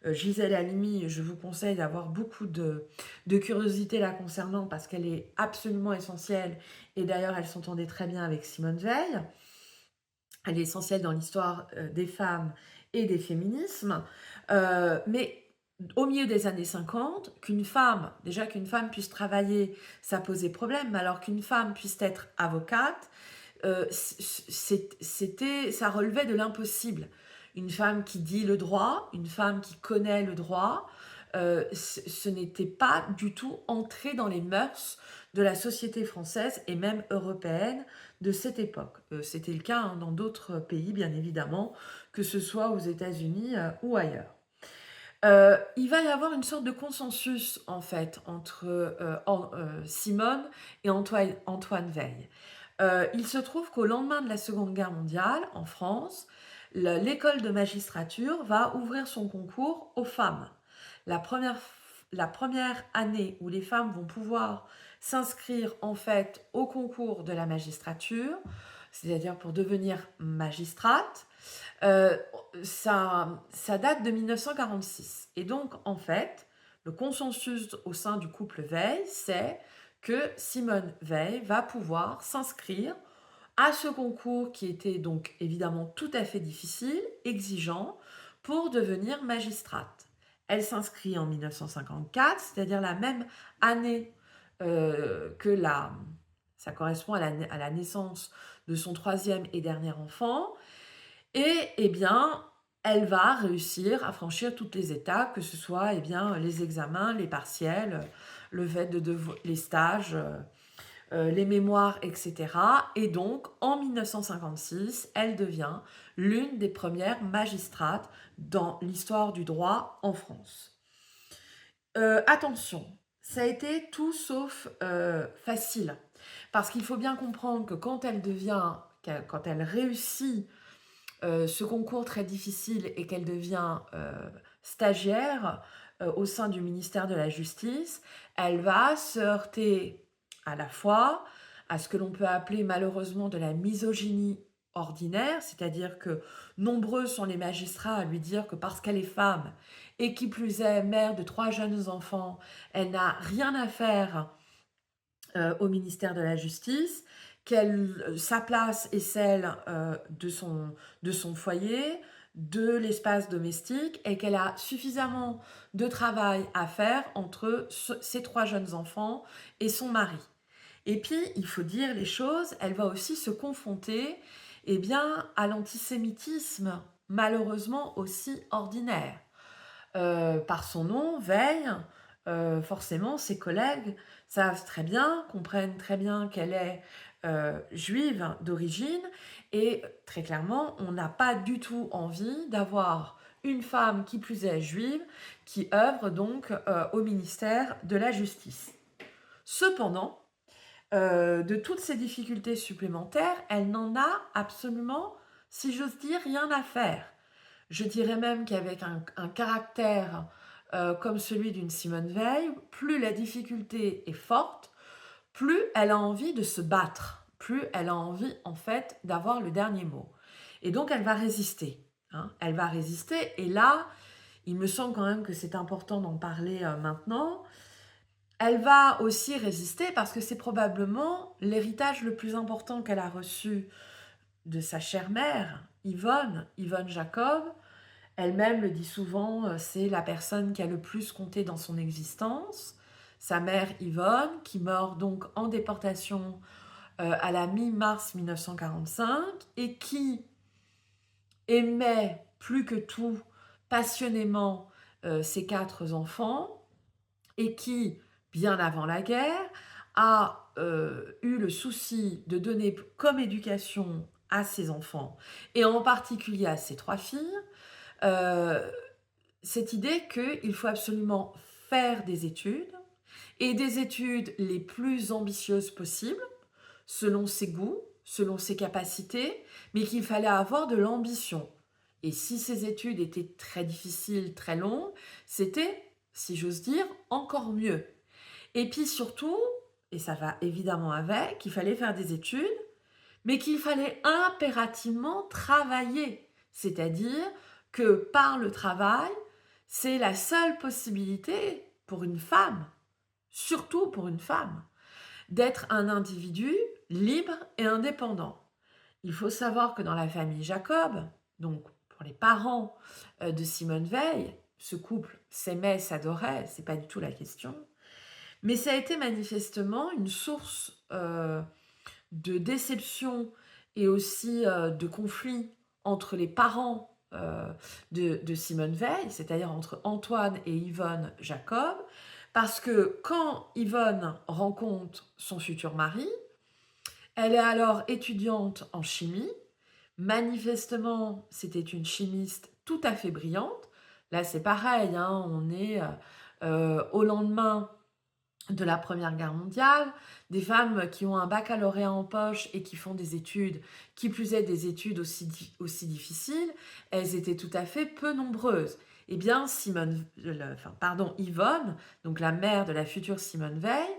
Gisèle Halimi. Je vous conseille d'avoir beaucoup de curiosité la concernant parce qu'elle est absolument essentielle. Et d'ailleurs, elle s'entendait très bien avec Simone Veil. Elle est essentielle dans l'histoire des femmes et des féminismes. Mais au milieu des années 50, déjà qu'une femme puisse travailler, ça posait problème, mais alors qu'une femme puisse être avocate, ça relevait de l'impossible. Une femme qui dit le droit, une femme qui connaît le droit, ce n'était pas du tout entré dans les mœurs de la société française et même européenne de cette époque. C'était le cas dans d'autres pays, bien évidemment, que ce soit aux États-Unis ou ailleurs. Il va y avoir une sorte de consensus, en fait, entre Simone et Antoine Veil. Il se trouve qu'au lendemain de la Seconde Guerre mondiale, en France, l'école de magistrature va ouvrir son concours aux femmes. La première, la première année où les femmes vont pouvoir s'inscrire en fait au concours de la magistrature, c'est-à-dire pour devenir magistrate, euh, ça date de 1946. Et donc, en fait, le consensus au sein du couple Veil, c'est que Simone Veil va pouvoir s'inscrire à ce concours qui était donc évidemment tout à fait difficile, exigeant, pour devenir magistrate. Elle s'inscrit en 1954, c'est-à-dire la même année que ça correspond à la naissance de son troisième et dernier enfant. Et eh bien, elle va réussir à franchir toutes les étapes, que ce soit eh bien, les examens, les partiels, le fait les stages, les mémoires, etc. Et donc, en 1956, elle devient l'une des premières magistrates dans l'histoire du droit en France. Attention, ça a été tout sauf facile, parce qu'il faut bien comprendre que quand elle réussit ce concours très difficile et qu'elle devient stagiaire au sein du ministère de la Justice, elle va se heurter à la fois à ce que l'on peut appeler malheureusement de la misogynie ordinaire, c'est-à-dire que nombreux sont les magistrats à lui dire que parce qu'elle est femme et qui plus est mère de 3 jeunes enfants, elle n'a rien à faire au ministère de la Justice, sa place est celle de son foyer, de l'espace domestique, et qu'elle a suffisamment de travail à faire entre ses 3 jeunes enfants et son mari. Et puis, il faut dire les choses, elle va aussi se confronter eh bien, à l'antisémitisme, malheureusement aussi ordinaire. Par son nom, Veil, forcément, ses collègues savent très bien, comprennent très bien qu'elle est juive d'origine, et très clairement, on n'a pas du tout envie d'avoir une femme qui plus est juive, qui œuvre donc au ministère de la Justice. Cependant, de toutes ces difficultés supplémentaires, elle n'en a absolument, si j'ose dire, rien à faire. Je dirais même qu'avec un caractère comme celui d'une Simone Veil, plus la difficulté est forte, plus elle a envie de se battre, plus elle a envie en fait d'avoir le dernier mot. Et donc elle va résister. Elle va résister, et là, il me semble quand même que c'est important d'en parler maintenant. Elle va aussi résister parce que c'est probablement l'héritage le plus important qu'elle a reçu de sa chère mère, Yvonne Jacob. Elle-même le dit souvent, c'est la personne qui a le plus compté dans son existence. Sa mère Yvonne, qui meurt donc en déportation à la mi-mars 1945 et qui aimait plus que tout passionnément ses 4 enfants, et qui, bien avant la guerre, a eu le souci de donner comme éducation à ses enfants, et en particulier à ses 3 filles, euh, cette idée qu'il faut absolument faire des études, et des études les plus ambitieuses possibles, selon ses goûts, selon ses capacités, mais qu'il fallait avoir de l'ambition. Et si ces études étaient très difficiles, très longues, c'était, si j'ose dire, encore mieux. Et puis surtout, et ça va évidemment avec, qu'il fallait faire des études, mais qu'il fallait impérativement travailler, c'est-à-dire que par le travail, c'est la seule possibilité pour une femme, surtout pour une femme, d'être un individu libre et indépendant. Il faut savoir que dans la famille Jacob, donc pour les parents de Simone Veil, ce couple s'aimait, s'adorait, c'est pas du tout la question, mais ça a été manifestement une source de déception et aussi de conflit entre les parents de Simone Veil, c'est-à-dire entre Antoine et Yvonne Jacob, parce que quand Yvonne rencontre son futur mari, elle est alors étudiante en chimie. Manifestement, c'était une chimiste tout à fait brillante. Là, c'est pareil, hein, on est au lendemain de la Première Guerre mondiale, des femmes qui ont un baccalauréat en poche et qui font des études, qui plus est des études aussi difficiles, elles étaient tout à fait peu nombreuses. Eh bien, Yvonne, donc la mère de la future Simone Veil,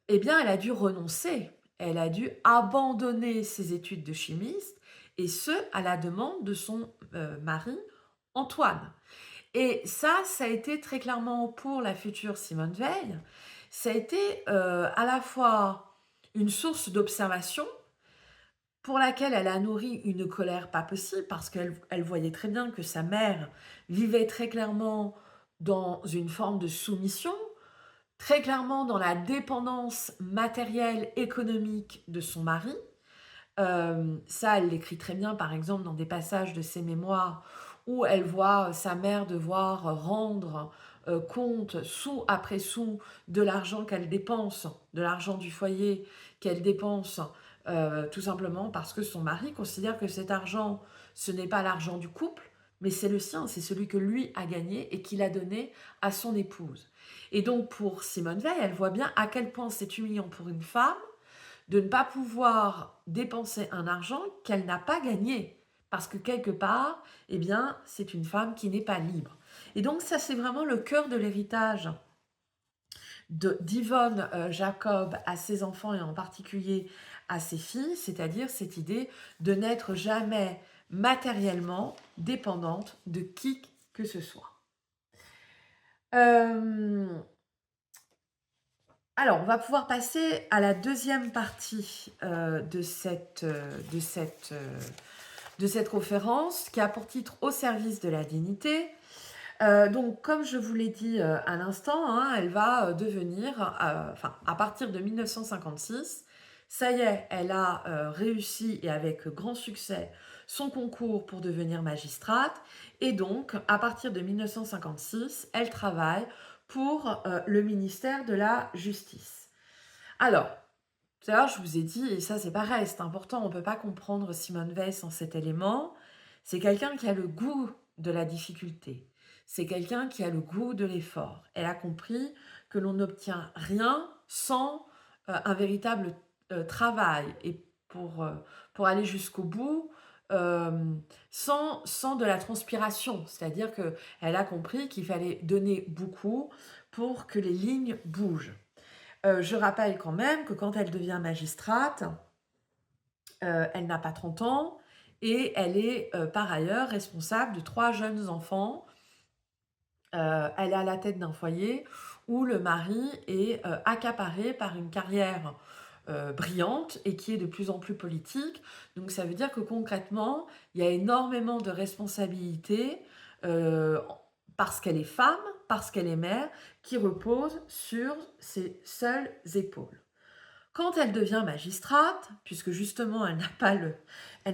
eh bien, elle a dû renoncer. Elle a dû abandonner ses études de chimiste, et ce, à la demande de son mari, Antoine. Et ça a été très clairement pour la future Simone Veil, ça a été à la fois une source d'observation pour laquelle elle a nourri une colère pas possible parce qu'elle voyait très bien que sa mère vivait très clairement dans une forme de soumission, très clairement dans la dépendance matérielle, économique de son mari. Ça, elle l'écrit très bien, par exemple, dans des passages de ses mémoires où elle voit sa mère devoir rendre compte, sou après sou, de l'argent qu'elle dépense, de l'argent du foyer qu'elle dépense, tout simplement parce que son mari considère que cet argent, ce n'est pas l'argent du couple, mais c'est le sien, c'est celui que lui a gagné et qu'il a donné à son épouse. Et donc, pour Simone Veil, elle voit bien à quel point c'est humiliant pour une femme de ne pas pouvoir dépenser un argent qu'elle n'a pas gagné. Parce que quelque part, eh bien, c'est une femme qui n'est pas libre. Et donc ça, c'est vraiment le cœur de l'héritage d'Yvonne Jacob à ses enfants et en particulier à ses filles, c'est-à-dire cette idée de n'être jamais matériellement dépendante de qui que ce soit. Alors, on va pouvoir passer à la deuxième partie de cette conférence qui a pour titre Au service de la dignité. Donc, comme je vous l'ai dit à l'instant, hein, elle va devenir, à partir de 1956, ça y est, elle a réussi et avec grand succès son concours pour devenir magistrate. Et donc, à partir de 1956, elle travaille pour le ministère de la Justice. Alors, tout à l'heure, je vous ai dit, et ça c'est pareil, c'est important, on ne peut pas comprendre Simone Veil sans cet élément, c'est quelqu'un qui a le goût de la difficulté, c'est quelqu'un qui a le goût de l'effort. Elle a compris que l'on n'obtient rien sans un véritable travail, et pour aller jusqu'au bout, sans de la transpiration, c'est-à-dire qu'elle a compris qu'il fallait donner beaucoup pour que les lignes bougent. Je rappelle quand même que quand elle devient magistrate, elle n'a pas 30 ans et elle est par ailleurs responsable de 3 jeunes enfants. Elle est à la tête d'un foyer où le mari est accaparé par une carrière brillante et qui est de plus en plus politique. Donc ça veut dire que concrètement, il y a énormément de responsabilités parce qu'elle est femme, parce qu'elle est mère, qui reposent sur ses seules épaules. Quand elle devient magistrate, puisque justement elle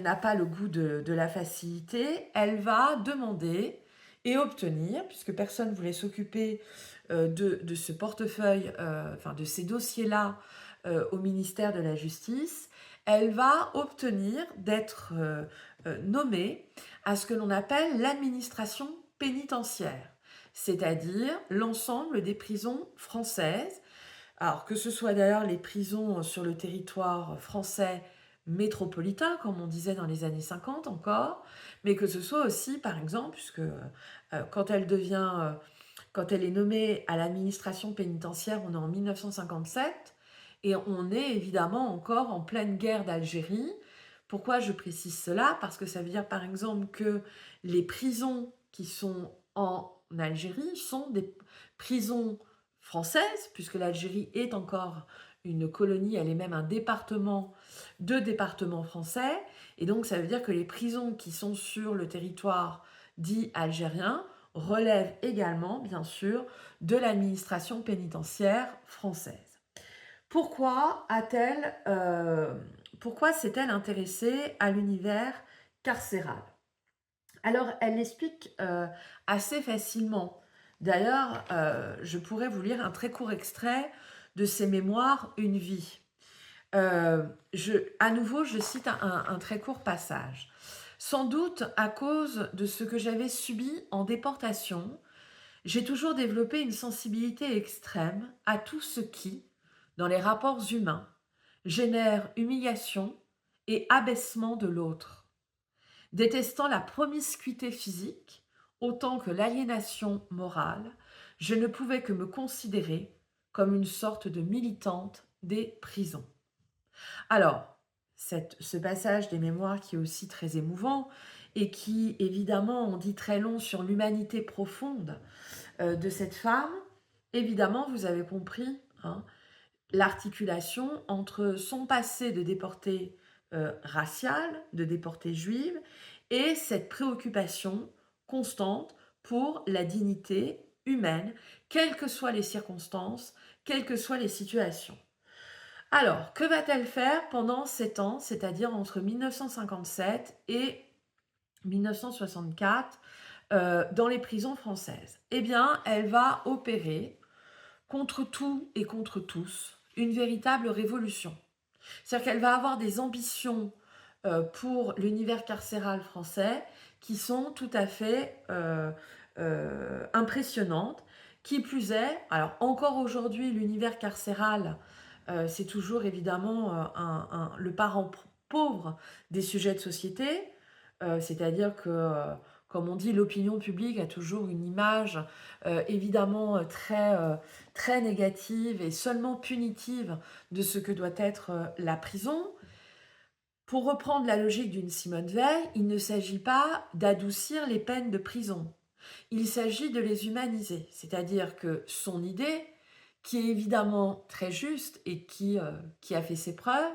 n'a pas le goût de la facilité, elle va demander et obtenir, puisque personne ne voulait s'occuper de ce portefeuille, de ces dossiers-là au ministère de la Justice, elle va obtenir d'être nommée à ce que l'on appelle l'administration pénitentiaire, c'est-à-dire l'ensemble des prisons françaises. Alors que ce soit d'ailleurs les prisons sur le territoire français métropolitain, comme on disait dans les années 50 encore, mais que ce soit aussi, par exemple, puisque quand quand elle est nommée à l'administration pénitentiaire, on est en 1957, et on est évidemment encore en pleine guerre d'Algérie, Pourquoi je précise cela? Parce que ça veut dire par exemple que les prisons qui sont en Algérie sont des prisons françaises, puisque l'Algérie est encore une colonie, elle est même un département de départements français, et donc ça veut dire que les prisons qui sont sur le territoire dit algérien relèvent également, bien sûr, de l'administration pénitentiaire française. Pourquoi pourquoi s'est-elle intéressée à l'univers carcéral? Alors, elle l'explique assez facilement. D'ailleurs, je pourrais vous lire un très court extrait de ses mémoires Une vie. À nouveau, je cite un très court passage. Sans doute à cause de ce que j'avais subi en déportation, j'ai toujours développé une sensibilité extrême à tout ce qui, dans les rapports humains, génère humiliation et abaissement de l'autre. Détestant la promiscuité physique autant que l'aliénation morale, je ne pouvais que me considérer comme une sorte de militante des prisons. Alors, ce passage des mémoires qui est aussi très émouvant et qui, évidemment, on dit très long sur l'humanité profonde de cette femme, évidemment, vous avez compris hein, l'articulation entre son passé de déportée raciale, de déportée juive, et cette préoccupation constante pour la dignité humaine, quelles que soient les circonstances, quelles que soient les situations. Alors, que va-t-elle faire pendant 7 ans, c'est-à-dire entre 1957 et 1964, dans les prisons françaises? Eh bien, elle va opérer contre tout et contre tous une véritable révolution. C'est-à-dire qu'elle va avoir des ambitions pour l'univers carcéral français qui sont tout à fait impressionnantes. Qui plus est, alors encore aujourd'hui, l'univers carcéral, c'est toujours évidemment le parent pauvre des sujets de société, c'est-à-dire que, comme on dit, l'opinion publique a toujours une image évidemment très négative et seulement punitive de ce que doit être la prison. Pour reprendre la logique d'une Simone Veil, il ne s'agit pas d'adoucir les peines de prison. Il s'agit de les humaniser, c'est-à-dire que son idée, qui est évidemment très juste et qui a fait ses preuves,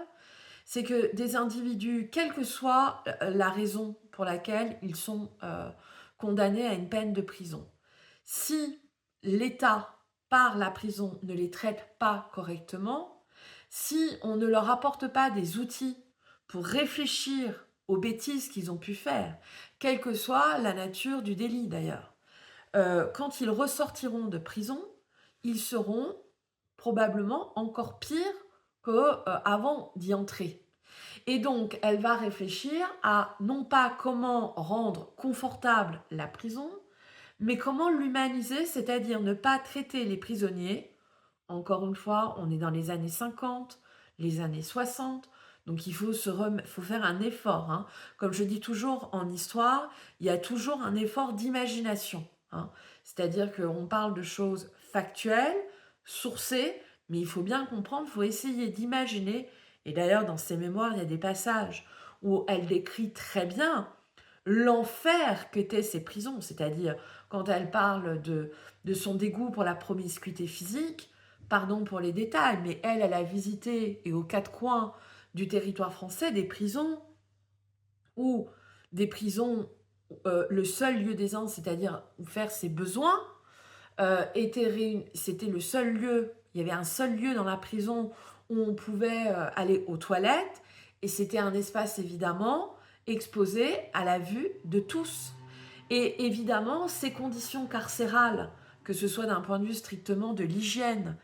c'est que des individus, quelle que soit la raison pour laquelle ils sont condamnés à une peine de prison, si l'État, par la prison, ne les traite pas correctement, si on ne leur apporte pas des outils pour réfléchir aux bêtises qu'ils ont pu faire, quelle que soit la nature du délit d'ailleurs, quand ils ressortiront de prison, ils seront probablement encore pires qu'avant d'y entrer. Et donc, elle va réfléchir à non pas comment rendre confortable la prison, mais comment l'humaniser, c'est-à-dire ne pas traiter les prisonniers. Encore une fois, on est dans les années 50, les années 60, donc il faut faire un effort. Hein. Comme je dis toujours en histoire, il y a toujours un effort d'imagination. Hein. C'est-à-dire qu'on parle de choses factuelles, sourcées, mais il faut bien comprendre, il faut essayer d'imaginer. Et d'ailleurs, dans ses mémoires, il y a des passages où elle décrit très bien l'enfer qu'étaient ces prisons, c'est-à-dire quand elle parle de son dégoût pour la promiscuité physique, pardon pour les détails, mais elle a visité, et aux quatre coins du territoire français, des prisons où le seul lieu d'aisance, c'est-à-dire où faire ses besoins, c'était le seul lieu, il y avait un seul lieu dans la prison où on pouvait aller aux toilettes, et c'était un espace évidemment exposé à la vue de tous. Et évidemment, ces conditions carcérales, que ce soit d'un point de vue strictement de l'hygiène,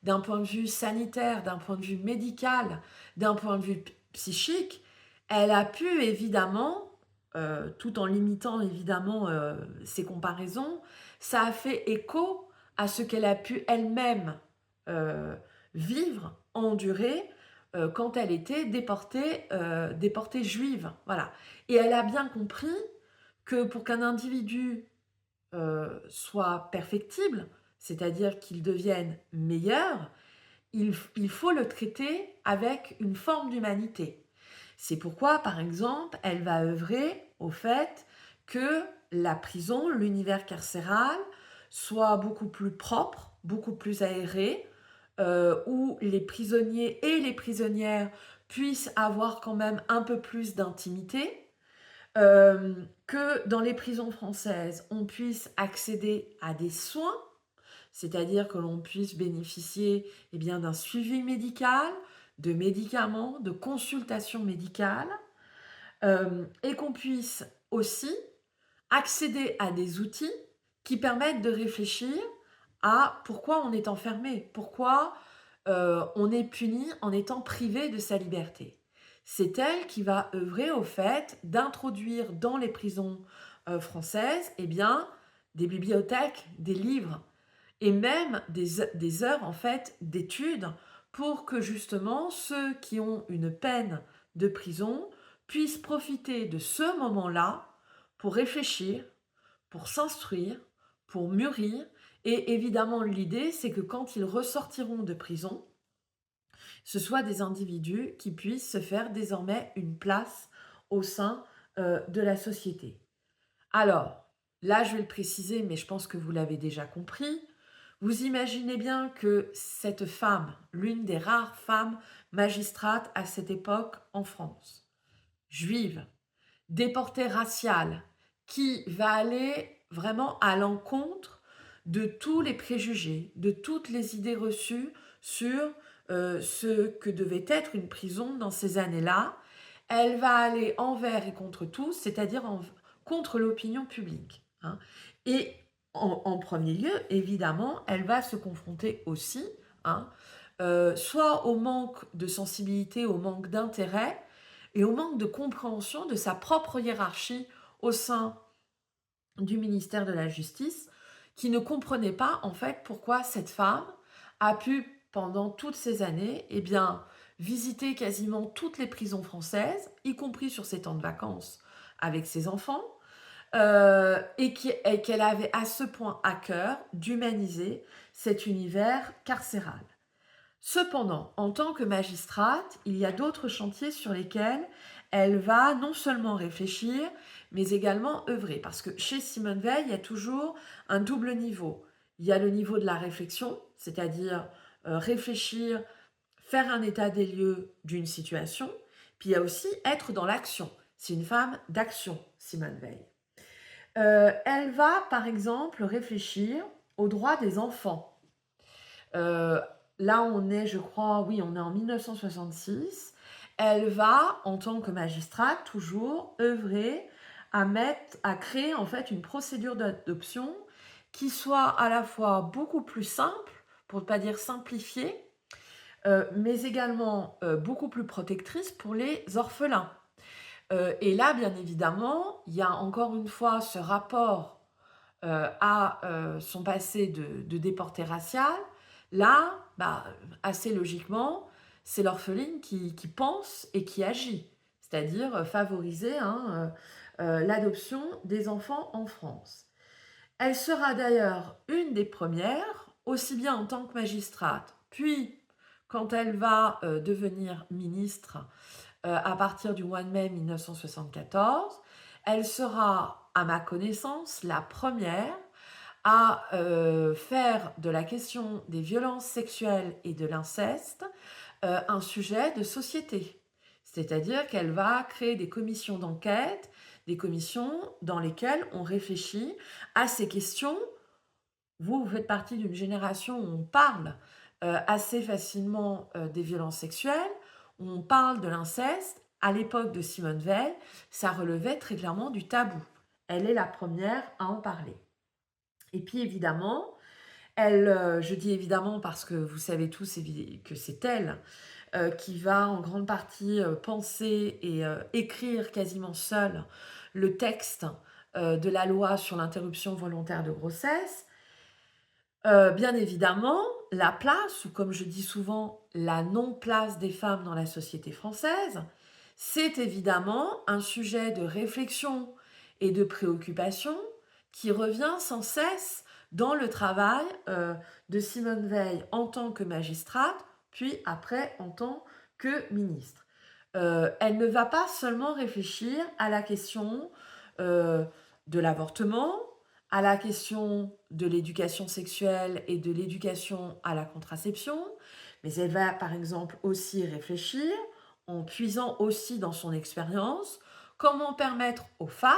d'un point de vue sanitaire, d'un point de vue médical, d'un point de vue psychique, elle a pu évidemment, tout en limitant évidemment ces comparaisons, ça a fait écho à ce qu'elle a pu elle-même vivre, endurer quand elle était déportée juive. Voilà. Et elle a bien compris que pour qu'un individu soit perfectible, c'est-à-dire qu'il devienne meilleur, il faut le traiter avec une forme d'humanité. C'est pourquoi, par exemple, elle va œuvrer au fait que la prison, l'univers carcéral, soit beaucoup plus propre, beaucoup plus aéré, où les prisonniers et les prisonnières puissent avoir quand même un peu plus d'intimité, que dans les prisons françaises, on puisse accéder à des soins, c'est-à-dire que l'on puisse bénéficier eh bien, d'un suivi médical, de médicaments, de consultations médicales, et qu'on puisse aussi accéder à des outils qui permettent de réfléchir à pourquoi on est enfermé, pourquoi on est puni en étant privé de sa liberté. C'est elle qui va œuvrer au fait d'introduire dans les prisons françaises eh bien, des bibliothèques, des livres et même des heures en fait d'études pour que justement ceux qui ont une peine de prison puissent profiter de ce moment-là pour réfléchir, pour s'instruire, pour mûrir. Et évidemment, l'idée, c'est que quand ils ressortiront de prison, ce soient des individus qui puissent se faire désormais une place au sein de la société. Alors, là, je vais le préciser, mais je pense que vous l'avez déjà compris. Vous imaginez bien que cette femme, l'une des rares femmes magistrates à cette époque en France, juive, déportée raciale, qui va aller vraiment à l'encontre de tous les préjugés, de toutes les idées reçues sur ce que devait être une prison dans ces années-là. Elle va aller envers et contre tous, c'est-à-dire contre l'opinion publique, hein. Et en premier lieu, évidemment, elle va se confronter aussi, hein, soit au manque de sensibilité, au manque d'intérêt, et au manque de compréhension de sa propre hiérarchie au sein du ministère de la Justice, qui ne comprenait pas en fait pourquoi cette femme a pu pendant toutes ces années eh bien, visiter quasiment toutes les prisons françaises, y compris sur ses temps de vacances avec ses enfants, et qu'elle avait à ce point à cœur d'humaniser cet univers carcéral. Cependant, en tant que magistrate, il y a d'autres chantiers sur lesquels elle va non seulement réfléchir, mais également œuvrer. Parce que chez Simone Veil, il y a toujours un double niveau. Il y a le niveau de la réflexion, c'est-à-dire réfléchir, faire un état des lieux d'une situation, puis il y a aussi être dans l'action. C'est une femme d'action, Simone Veil. Elle va, par exemple, réfléchir aux droits des enfants. Euh, Là, on est, je crois, oui, on est en 1966. Elle va, en tant que magistrate, toujours œuvrer à créer en fait une procédure d'adoption qui soit à la fois beaucoup plus simple, pour ne pas dire simplifiée, mais également beaucoup plus protectrice pour les orphelins. Et là, bien évidemment, il y a encore une fois ce rapport à son passé de déporté racial. Là, bah, assez logiquement, c'est l'orpheline qui pense et qui agit, c'est-à-dire favoriser hein, l'adoption des enfants en France. Elle sera d'ailleurs une des premières, aussi bien en tant que magistrate, puis quand elle va devenir ministre à partir du mois de mai 1974, elle sera, à ma connaissance, la première à faire de la question des violences sexuelles et de l'inceste un sujet de société. C'est-à-dire qu'elle va créer des commissions d'enquête, des commissions dans lesquelles on réfléchit à ces questions. Vous faites partie d'une génération où on parle assez facilement des violences sexuelles, où on parle de l'inceste. À l'époque de Simone Veil, ça relevait très clairement du tabou. Elle est la première à en parler. Et puis évidemment, je dis évidemment parce que vous savez tous que c'est elle qui va en grande partie penser et écrire quasiment seule le texte de la loi sur l'interruption volontaire de grossesse. Bien évidemment, la place, ou comme je dis souvent, la non-place des femmes dans la société française, c'est évidemment un sujet de réflexion et de préoccupation qui revient sans cesse dans le travail de Simone Veil en tant que magistrate, puis après en tant que ministre. Elle ne va pas seulement réfléchir à la question, heu, de l'avortement, à la question de l'éducation sexuelle et de l'éducation à la contraception, mais elle va, par exemple, aussi réfléchir, en puisant aussi dans son expérience, comment permettre aux femmes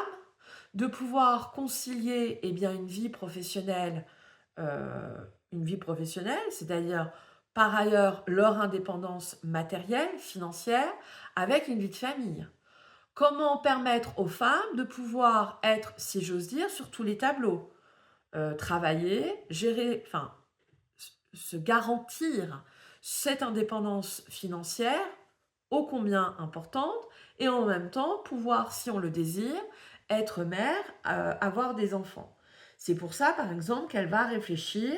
de pouvoir concilier, eh bien, une vie professionnelle, c'est-à-dire par ailleurs leur indépendance matérielle, financière, avec une vie de famille. Comment permettre aux femmes de pouvoir être, si j'ose dire, sur tous les tableaux, travailler, gérer, enfin, se garantir cette indépendance financière ô combien importante et en même temps pouvoir, si on le désire, être mère, avoir des enfants. C'est pour ça, par exemple, qu'elle va réfléchir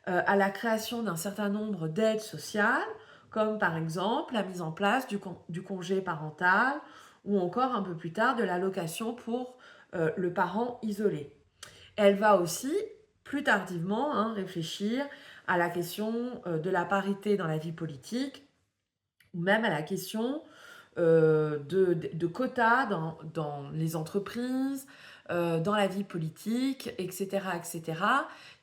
à la création d'un certain nombre d'aides sociales, comme par exemple la mise en place du congé parental ou encore un peu plus tard de l'allocation pour le parent isolé. Elle va aussi, plus tardivement, hein, réfléchir à la question de la parité dans la vie politique ou même à la question de quotas dans les entreprises, dans la vie politique, etc., etc.,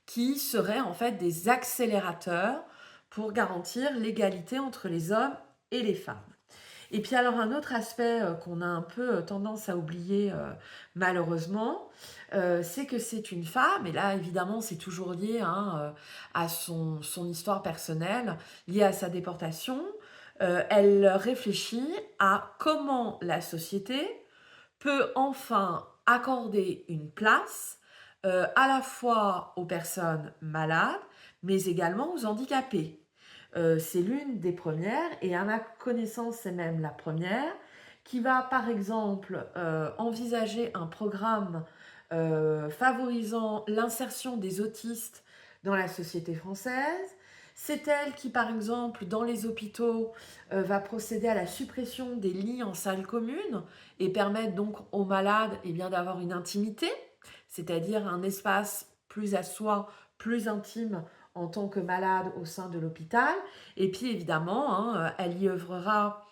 qui seraient en fait des accélérateurs pour garantir l'égalité entre les hommes et les femmes. Et puis alors un autre aspect qu'on a un peu tendance à oublier malheureusement, c'est que c'est une femme, et là évidemment c'est toujours lié hein, à son histoire personnelle, liée à sa déportation. Elle réfléchit à comment la société peut enfin accorder une place à la fois aux personnes malades, mais également aux handicapés. C'est l'une des premières, et à ma connaissance, c'est même la première, qui va par exemple envisager un programme favorisant l'insertion des autistes dans la société française. C'est elle qui, par exemple, dans les hôpitaux, va procéder à la suppression des lits en salle commune et permettre donc aux malades eh bien, d'avoir une intimité, c'est-à-dire un espace plus à soi, plus intime en tant que malade au sein de l'hôpital. Et puis évidemment, hein, elle y œuvrera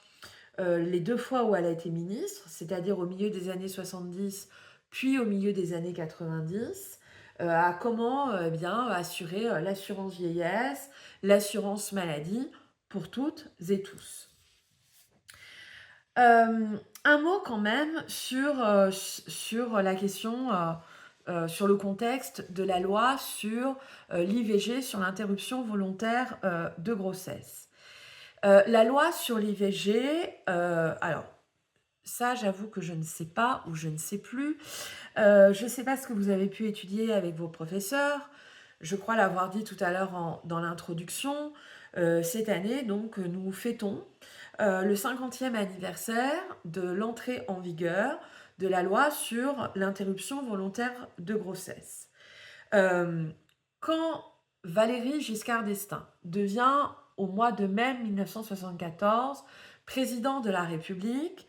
les deux fois où elle a été ministre, c'est-à-dire au milieu des années 70, puis au milieu des années 90, à comment eh bien, assurer l'assurance vieillesse, l'assurance maladie pour toutes et tous. Un mot quand même sur la question, sur le contexte de la loi sur l'IVG, sur l'interruption volontaire de grossesse. La loi sur l'IVG, alors ça j'avoue que je ne sais pas ou je ne sais plus. Je ne sais pas ce que vous avez pu étudier avec vos professeurs. Je crois l'avoir dit tout à l'heure dans l'introduction. Cette année, donc, nous fêtons le 50e anniversaire de l'entrée en vigueur de la loi sur l'interruption volontaire de grossesse. Quand Valéry Giscard d'Estaing devient, au mois de mai 1974, président de la République,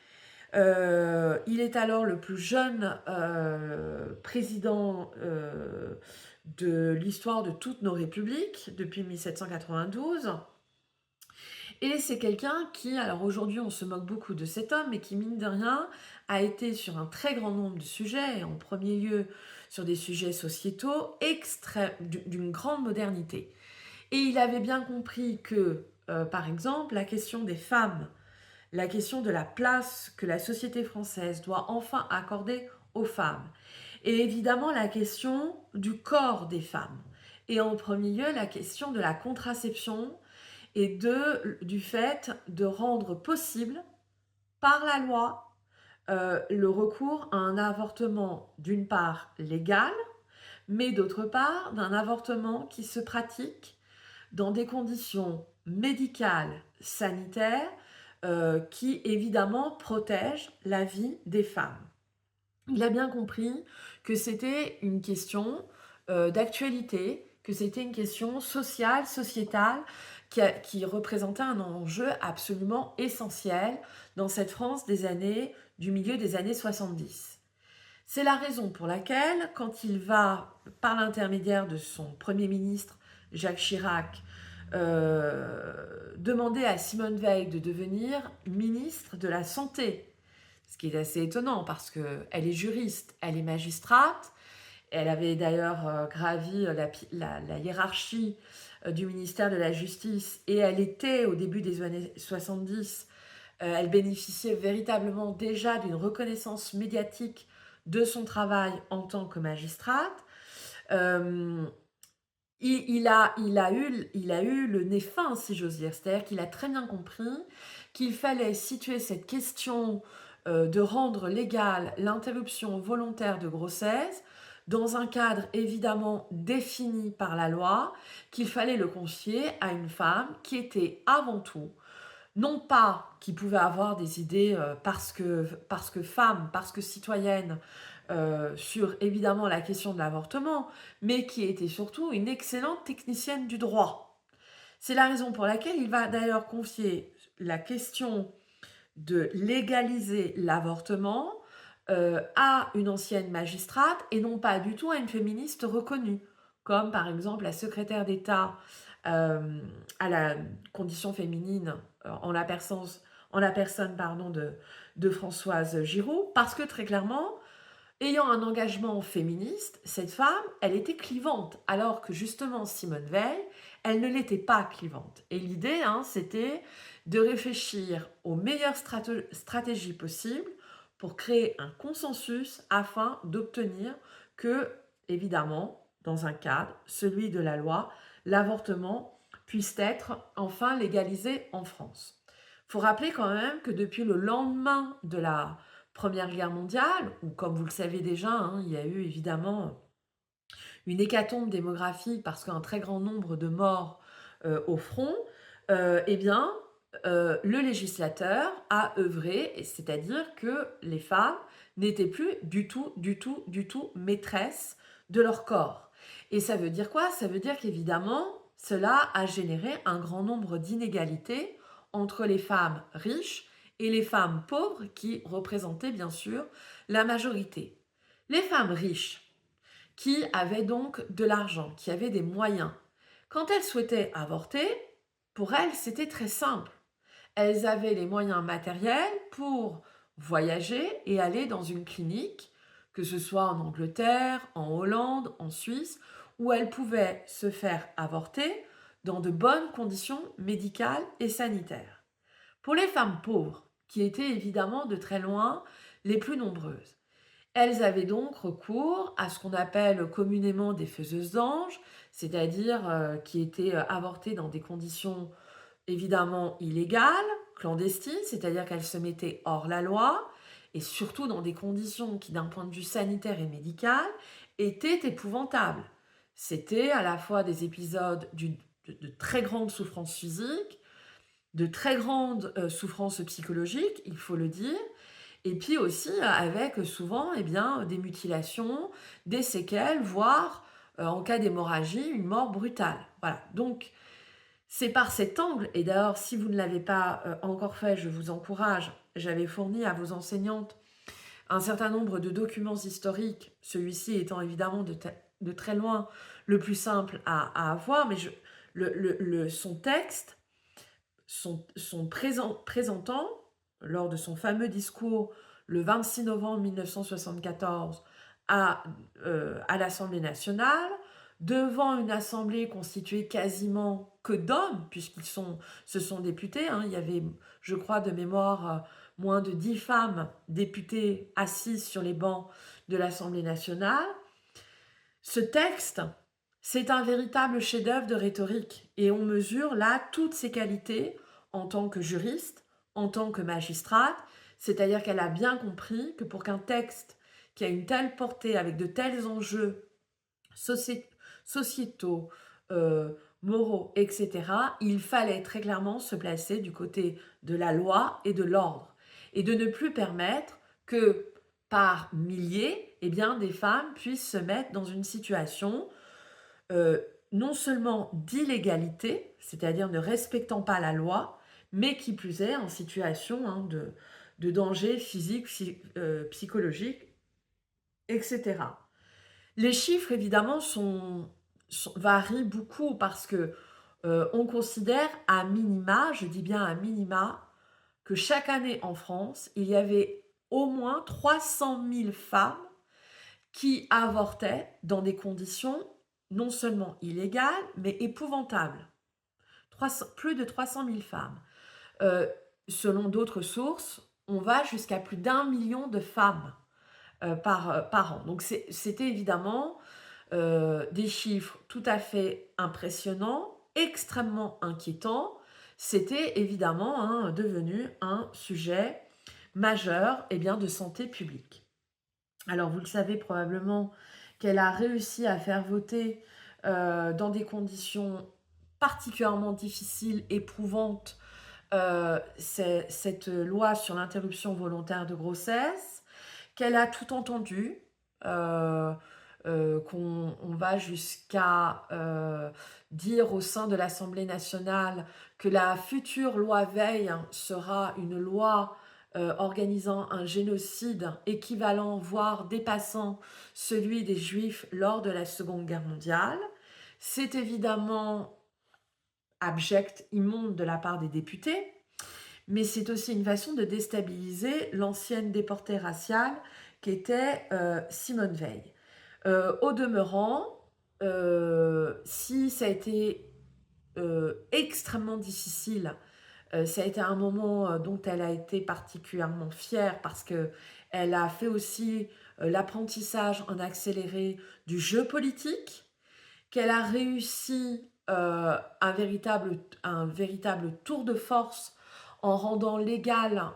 il est alors le plus jeune président de l'histoire de toutes nos républiques, depuis 1792. Et c'est quelqu'un qui, alors aujourd'hui on se moque beaucoup de cet homme, mais qui mine de rien a été sur un très grand nombre de sujets, et en premier lieu sur des sujets sociétaux d'une grande modernité. Et il avait bien compris que, par exemple, la question des femmes, la question de la place que la société française doit enfin accorder aux femmes, et évidemment la question du corps des femmes, et en premier lieu la question de la contraception et du fait de rendre possible par la loi le recours à un avortement d'une part légal, mais d'autre part d'un avortement qui se pratique dans des conditions médicales, sanitaires, qui évidemment protègent la vie des femmes. Il a bien compris que c'était une question d'actualité, que c'était une question sociale, sociétale, qui représentait un enjeu absolument essentiel dans cette France du milieu des années 70. C'est la raison pour laquelle, quand il va, par l'intermédiaire de son Premier ministre, Jacques Chirac, demandé à Simone Veil de devenir ministre de la Santé. Ce qui est assez étonnant parce qu'elle est juriste, elle est magistrate. Elle avait d'ailleurs gravi la hiérarchie du ministère de la Justice et elle était, au début des années 70, elle bénéficiait véritablement déjà d'une reconnaissance médiatique de son travail en tant que magistrate. Euh, il a eu le nez fin, si j'ose dire. C'est-à-dire qu'il a très bien compris qu'il fallait situer cette question de rendre légale l'interruption volontaire de grossesse dans un cadre évidemment défini par la loi, qu'il fallait le confier à une femme qui était avant tout, non pas qui pouvait avoir des idées parce que femme, parce que citoyenne, sur évidemment la question de l'avortement, mais qui était surtout une excellente technicienne du droit. C'est la raison pour laquelle il va d'ailleurs confier la question de légaliser l'avortement à une ancienne magistrate et non pas du tout à une féministe reconnue, comme par exemple la secrétaire d'État à la condition féminine en la personne pardon, de Françoise Giroud, parce que très clairement, ayant un engagement féministe, cette femme, elle était clivante, alors que justement Simone Veil, elle ne l'était pas clivante. Et l'idée, c'était de réfléchir aux meilleures stratégies possibles pour créer un consensus afin d'obtenir que, évidemment, dans un cadre, celui de la loi, l'avortement puisse être enfin légalisé en France. Il faut rappeler quand même que depuis le lendemain de la Première Guerre mondiale, où comme vous le savez déjà, il y a eu évidemment une hécatombe démographique parce qu'un très grand nombre de morts au front, eh bien, le législateur a œuvré, c'est-à-dire que les femmes n'étaient plus du tout maîtresses de leur corps. Et ça veut dire quoi? Ça veut dire qu'évidemment, cela a généré un grand nombre d'inégalités entre les femmes riches et les femmes pauvres qui représentaient bien sûr la majorité. Les femmes riches, qui avaient donc de l'argent, qui avaient des moyens, quand elles souhaitaient avorter, pour elles, c'était très simple. Elles avaient les moyens matériels pour voyager et aller dans une clinique, que ce soit en Angleterre, en Hollande, en Suisse, où elles pouvaient se faire avorter dans de bonnes conditions médicales et sanitaires. Pour les femmes pauvres, qui étaient évidemment de très loin les plus nombreuses, elles avaient donc recours à ce qu'on appelle communément des faiseuses d'anges, c'est-à-dire qui étaient avortées dans des conditions évidemment illégales, clandestines, c'est-à-dire qu'elles se mettaient hors la loi, et surtout dans des conditions qui, d'un point de vue sanitaire et médical, étaient épouvantables. C'était à la fois des épisodes de très grande souffrance physique, de très grande souffrance psychologique, il faut le dire, et puis aussi avec souvent des mutilations, des séquelles, voire en cas d'hémorragie, une mort brutale. Voilà, donc c'est par cet angle, et d'ailleurs si vous ne l'avez pas encore fait, je vous encourage, j'avais fourni à vos enseignantes un certain nombre de documents historiques, celui-ci étant évidemment de très loin le plus simple à avoir, mais son texte, présentant, lors de son fameux discours le 26 novembre 1974 à l'Assemblée nationale, devant une assemblée constituée quasiment que d'hommes, ce sont députés, il y avait, je crois, de mémoire, moins de 10 femmes députées assises sur les bancs de l'Assemblée nationale. Ce texte, c'est un véritable chef-d'œuvre de rhétorique et on mesure là toutes ses qualités en tant que juriste, en tant que magistrate, c'est-à-dire qu'elle a bien compris que pour qu'un texte qui a une telle portée avec de tels enjeux sociétaux, moraux, etc., il fallait très clairement se placer du côté de la loi et de l'ordre et de ne plus permettre que par milliers, des femmes puissent se mettre dans une situation non seulement d'illégalité, c'est-à-dire ne respectant pas la loi, mais qui plus est en situation de danger physique, psychologique, etc. Les chiffres, évidemment, varient beaucoup parce que On considère à minima, je dis bien à minima, que chaque année en France, il y avait au moins 300 000 femmes qui avortaient dans des conditions non seulement illégales, mais épouvantables. Plus de 300 000 femmes. Euh, Selon d'autres sources, on va jusqu'à plus d'1 million de femmes par an. Donc c'était évidemment des chiffres tout à fait impressionnants, extrêmement inquiétants. C'était évidemment devenu un sujet majeur de santé publique. Alors vous le savez probablement qu'elle a réussi à faire voter dans des conditions particulièrement difficiles, éprouvantes, cette loi sur l'interruption volontaire de grossesse, qu'elle a tout entendu, euh, qu'on va jusqu'à dire au sein de l'Assemblée nationale que la future loi Veil sera une loi organisant un génocide équivalent, voire dépassant celui des Juifs lors de la Seconde Guerre mondiale. C'est évidemment abject, immonde de la part des députés, mais c'est aussi une façon de déstabiliser l'ancienne déportée raciale qui était Simone Veil. Au demeurant, si ça a été extrêmement difficile, ça a été un moment dont elle a été particulièrement fière parce qu'elle a fait aussi l'apprentissage en accéléré du jeu politique, qu'elle a réussi un véritable tour de force en rendant légal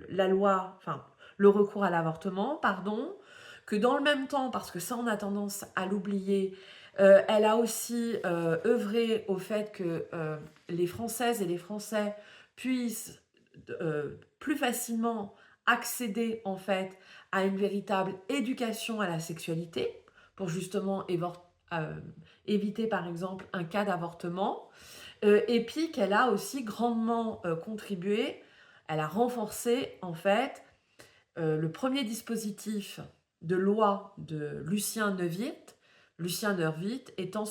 la loi, enfin le recours à l'avortement, pardon, que dans le même temps, parce que ça on a tendance à l'oublier, elle a aussi œuvré au fait que les Françaises et les Français puissent plus facilement accéder en fait à une véritable éducation à la sexualité pour justement éviter par exemple un cas d'avortement. Et puis qu'elle a aussi grandement contribué, elle a renforcé en fait le premier dispositif de loi de Lucien Neuwirth, étant,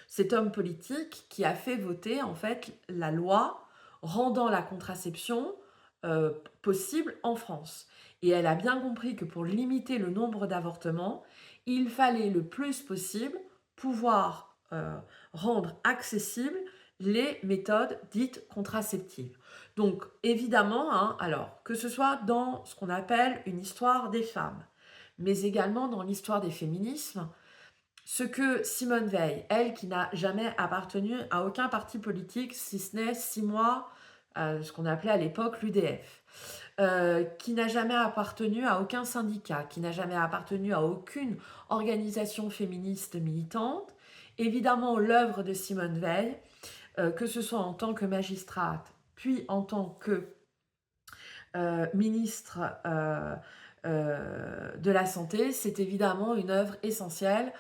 cet homme politique qui a fait voter en fait la loi rendant la contraception possible en France. Et elle a bien compris que pour limiter le nombre d'avortements, il fallait le plus possible pouvoir rendre accessibles les méthodes dites contraceptives. Donc évidemment, alors que ce soit dans ce qu'on appelle une histoire des femmes, mais également dans l'histoire des féminismes, ce que Simone Veil, elle qui n'a jamais appartenu à aucun parti politique, si ce n'est 6 mois, ce qu'on appelait à l'époque l'UDF, qui n'a jamais appartenu à aucun syndicat, qui n'a jamais appartenu à aucune organisation féministe militante, évidemment l'œuvre de Simone Veil, que ce soit en tant que magistrate, puis en tant que ministre de la Santé, c'est évidemment une œuvre essentielle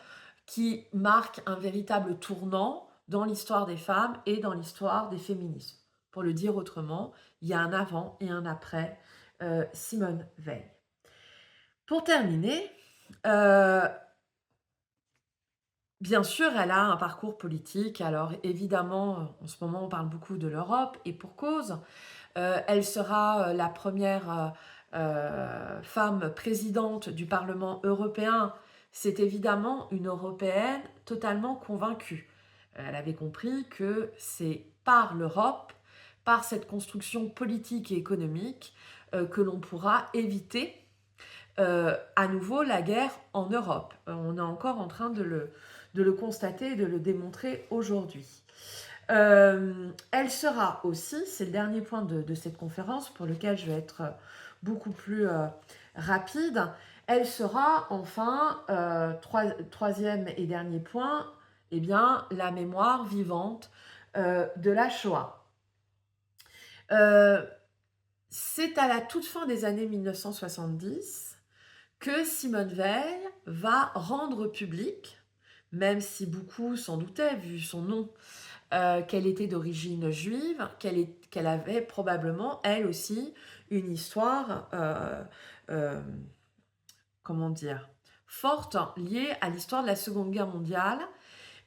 qui marque un véritable tournant dans l'histoire des femmes et dans l'histoire des féminismes. Pour le dire autrement, il y a un avant et un après Simone Veil. Pour terminer, bien sûr, elle a un parcours politique. Alors évidemment, en ce moment, on parle beaucoup de l'Europe et pour cause. Elle sera la première femme présidente du Parlement européen. C'est évidemment une Européenne totalement convaincue. Elle avait compris que c'est par l'Europe, par cette construction politique et économique, que l'on pourra éviter à nouveau la guerre en Europe. On est encore en train de le constater et de le démontrer aujourd'hui. Elle sera aussi, c'est le dernier point de cette conférence pour lequel je vais être beaucoup plus rapide, elle sera enfin, troisième et dernier point, la mémoire vivante de la Shoah. C'est à la toute fin des années 1970 que Simone Veil va rendre public, même si beaucoup s'en doutaient vu son nom, qu'elle était d'origine juive, qu'elle avait probablement, elle aussi, une histoire, comment dire, forte liée à l'histoire de la Seconde Guerre mondiale,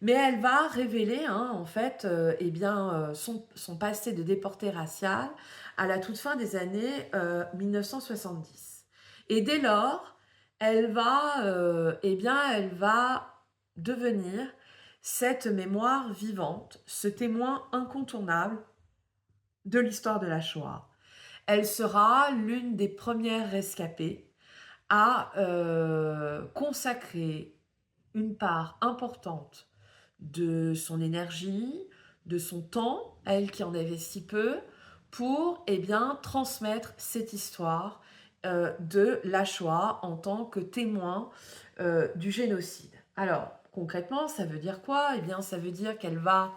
mais elle va révéler, hein, en fait, eh bien, son passé de déportée raciale à la toute fin des années 1970. Et dès lors, eh bien, elle va devenir cette mémoire vivante, ce témoin incontournable de l'histoire de la Shoah. Elle sera l'une des premières rescapées à consacrer une part importante de son énergie, de son temps, elle qui en avait si peu, pour eh bien, transmettre cette histoire de la Shoah en tant que témoin du génocide. Alors, concrètement, ça veut dire quoi? Eh bien, ça veut dire qu'elle va,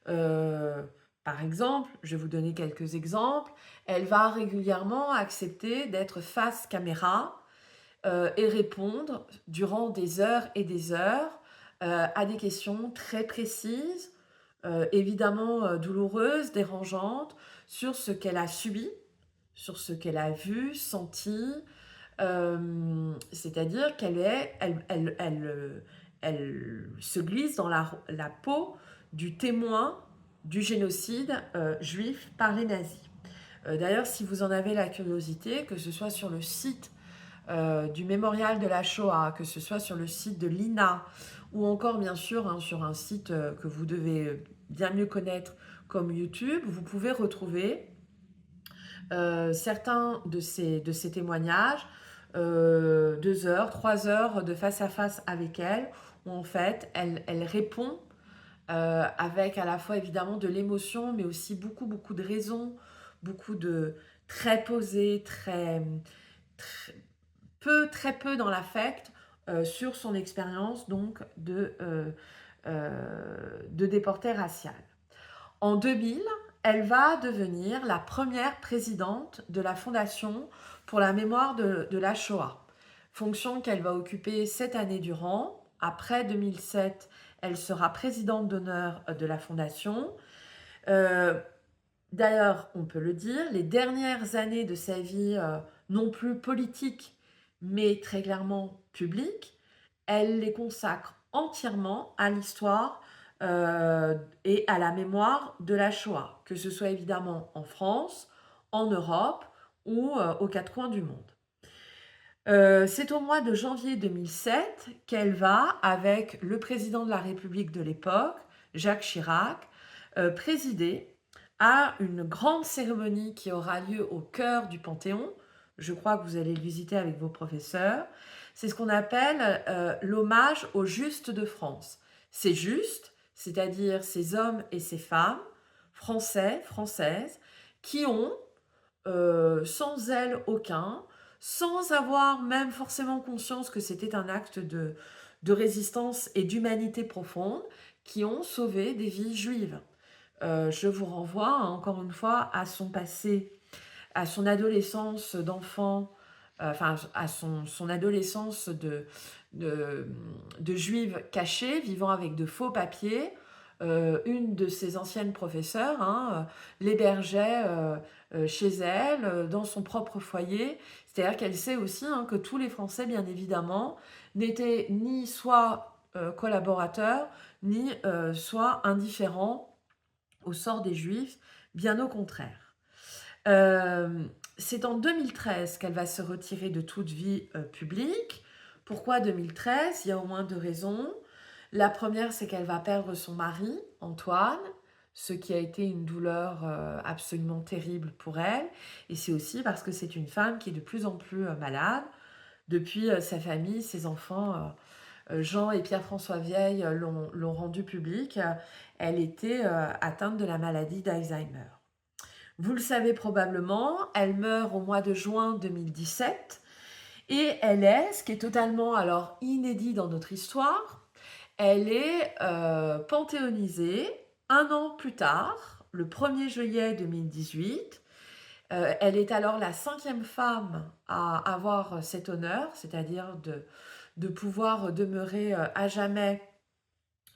euh, par exemple, je vais vous donner quelques exemples, elle va régulièrement accepter d'être face caméra et répondre durant des heures et des heures à des questions très précises, évidemment douloureuses, dérangeantes, sur ce qu'elle a subi, sur ce qu'elle a vu, senti, c'est-à-dire elle se glisse dans la peau du témoin du génocide juif par les nazis. D'ailleurs, si vous en avez la curiosité, que ce soit sur le site du mémorial de la Shoah, que ce soit sur le site de l'INA, ou encore bien sûr hein, sur un site que vous devez bien mieux connaître comme YouTube, vous pouvez retrouver certains de ces témoignages, 2 heures, 3 heures de face à face avec elle, où en fait elle répond avec à la fois évidemment de l'émotion, mais aussi beaucoup beaucoup de raisons, beaucoup de très posé, très très peu dans l'affect sur son expérience donc de déportée raciale. En 2000, elle va devenir la première présidente de la Fondation pour la mémoire de la Shoah, fonction qu'elle va occuper 7 années durant. Après 2007, elle sera présidente d'honneur de la Fondation. Euh, D'ailleurs, on peut le dire, les dernières années de sa vie, non plus politiques, mais très clairement publiques, elle les consacre entièrement à l'histoire et à la mémoire de la Shoah, que ce soit évidemment en France, en Europe ou aux quatre coins du monde. C'est au mois de janvier 2007 qu'elle va, avec le président de la République de l'époque, Jacques Chirac, présider à une grande cérémonie qui aura lieu au cœur du Panthéon. Je crois que vous allez le visiter avec vos professeurs. C'est ce qu'on appelle l'hommage aux justes de France. Ces justes, c'est-à-dire ces hommes et ces femmes, français, françaises, qui ont, sans zèle aucun, sans avoir même forcément conscience que c'était un acte de résistance et d'humanité profonde, qui ont sauvé des vies juives. Je vous renvoie encore une fois à son passé, à son adolescence d'enfant, enfin à son adolescence de, de juive cachée, vivant avec de faux papiers. Une de ses anciennes professeurs hein, l'hébergeait chez elle, dans son propre foyer. C'est-à-dire qu'elle sait aussi hein, que tous les Français, bien évidemment, n'étaient ni soit collaborateurs, ni soit indifférents au sort des Juifs, bien au contraire. C'est en 2013 qu'elle va se retirer de toute vie publique. Pourquoi 2013? Il y a au moins 2 raisons. La première, c'est qu'elle va perdre son mari, Antoine, ce qui a été une douleur absolument terrible pour elle. Et c'est aussi parce que c'est une femme qui est de plus en plus malade. Depuis sa famille, ses enfants, Jean et Pierre-François Vieille l'ont rendu public. Elle était atteinte de la maladie d'Alzheimer. Vous le savez probablement, elle meurt au mois de juin 2017 et elle est, ce qui est totalement alors inédit dans notre histoire, elle est panthéonisée un an plus tard, le 1er juillet 2018. Elle est alors la 5e femme à avoir cet honneur, c'est-à-dire de pouvoir demeurer à jamais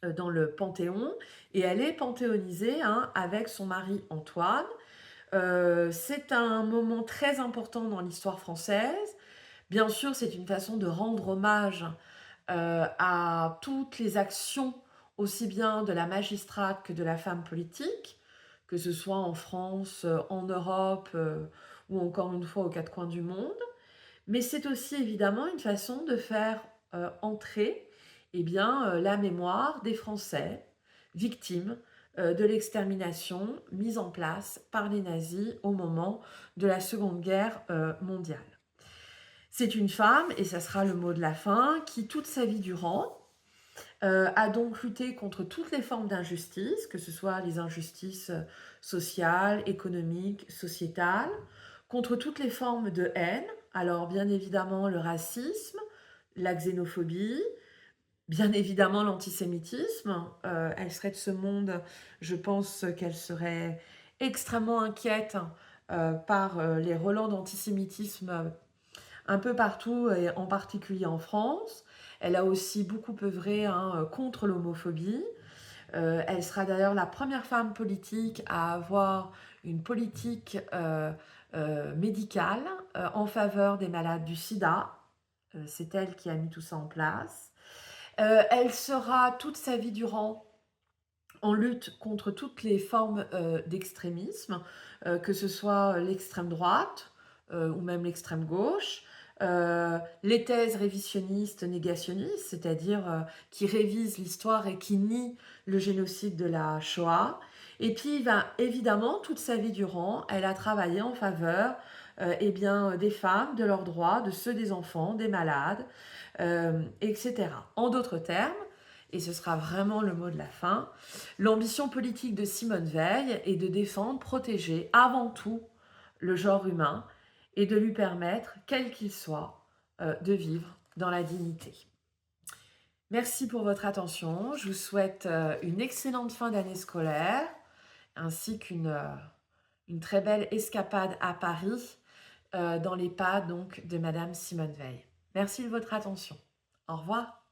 dans le Panthéon. Et elle est panthéonisée hein, avec son mari Antoine. C'est un moment très important dans l'histoire française. Bien sûr, c'est une façon de rendre hommage à toutes les actions aussi bien de la magistrate que de la femme politique, que ce soit en France, en Europe, ou encore une fois aux quatre coins du monde. Mais c'est aussi évidemment une façon de faire, entrer, eh bien, la mémoire des Français victimes, de l'extermination mise en place par les nazis au moment de la Seconde Guerre, mondiale. C'est une femme, et ça sera le mot de la fin, qui toute sa vie durant, a donc lutté contre toutes les formes d'injustice, que ce soit les injustices sociales, économiques, sociétales, contre toutes les formes de haine, alors bien évidemment le racisme, la xénophobie, bien évidemment l'antisémitisme. Elle serait de ce monde, je pense qu'elle serait extrêmement inquiète par les relents d'antisémitisme un peu partout, et en particulier en France. Elle a aussi beaucoup œuvré contre l'homophobie. Elle sera d'ailleurs la première femme politique à avoir une politique médicale en faveur des malades du sida. C'est elle qui a mis tout ça en place. Elle sera toute sa vie durant en lutte contre toutes les formes d'extrémisme, que ce soit l'extrême droite ou même l'extrême gauche, les thèses révisionnistes négationnistes, c'est-à-dire qui révisent l'histoire et qui nient le génocide de la Shoah. Et puis, ben, évidemment, toute sa vie durant, elle a travaillé en faveur eh bien, des femmes, de leurs droits, de ceux des enfants, des malades, etc. En d'autres termes, et ce sera vraiment le mot de la fin, l'ambition politique de Simone Veil est de défendre, protéger avant tout le genre humain et de lui permettre, quel qu'il soit, de vivre dans la dignité. Merci pour votre attention. Je vous souhaite une excellente fin d'année scolaire ainsi une très belle escapade à Paris dans les pas donc de Madame Simone Veil. Merci de votre attention. Au revoir.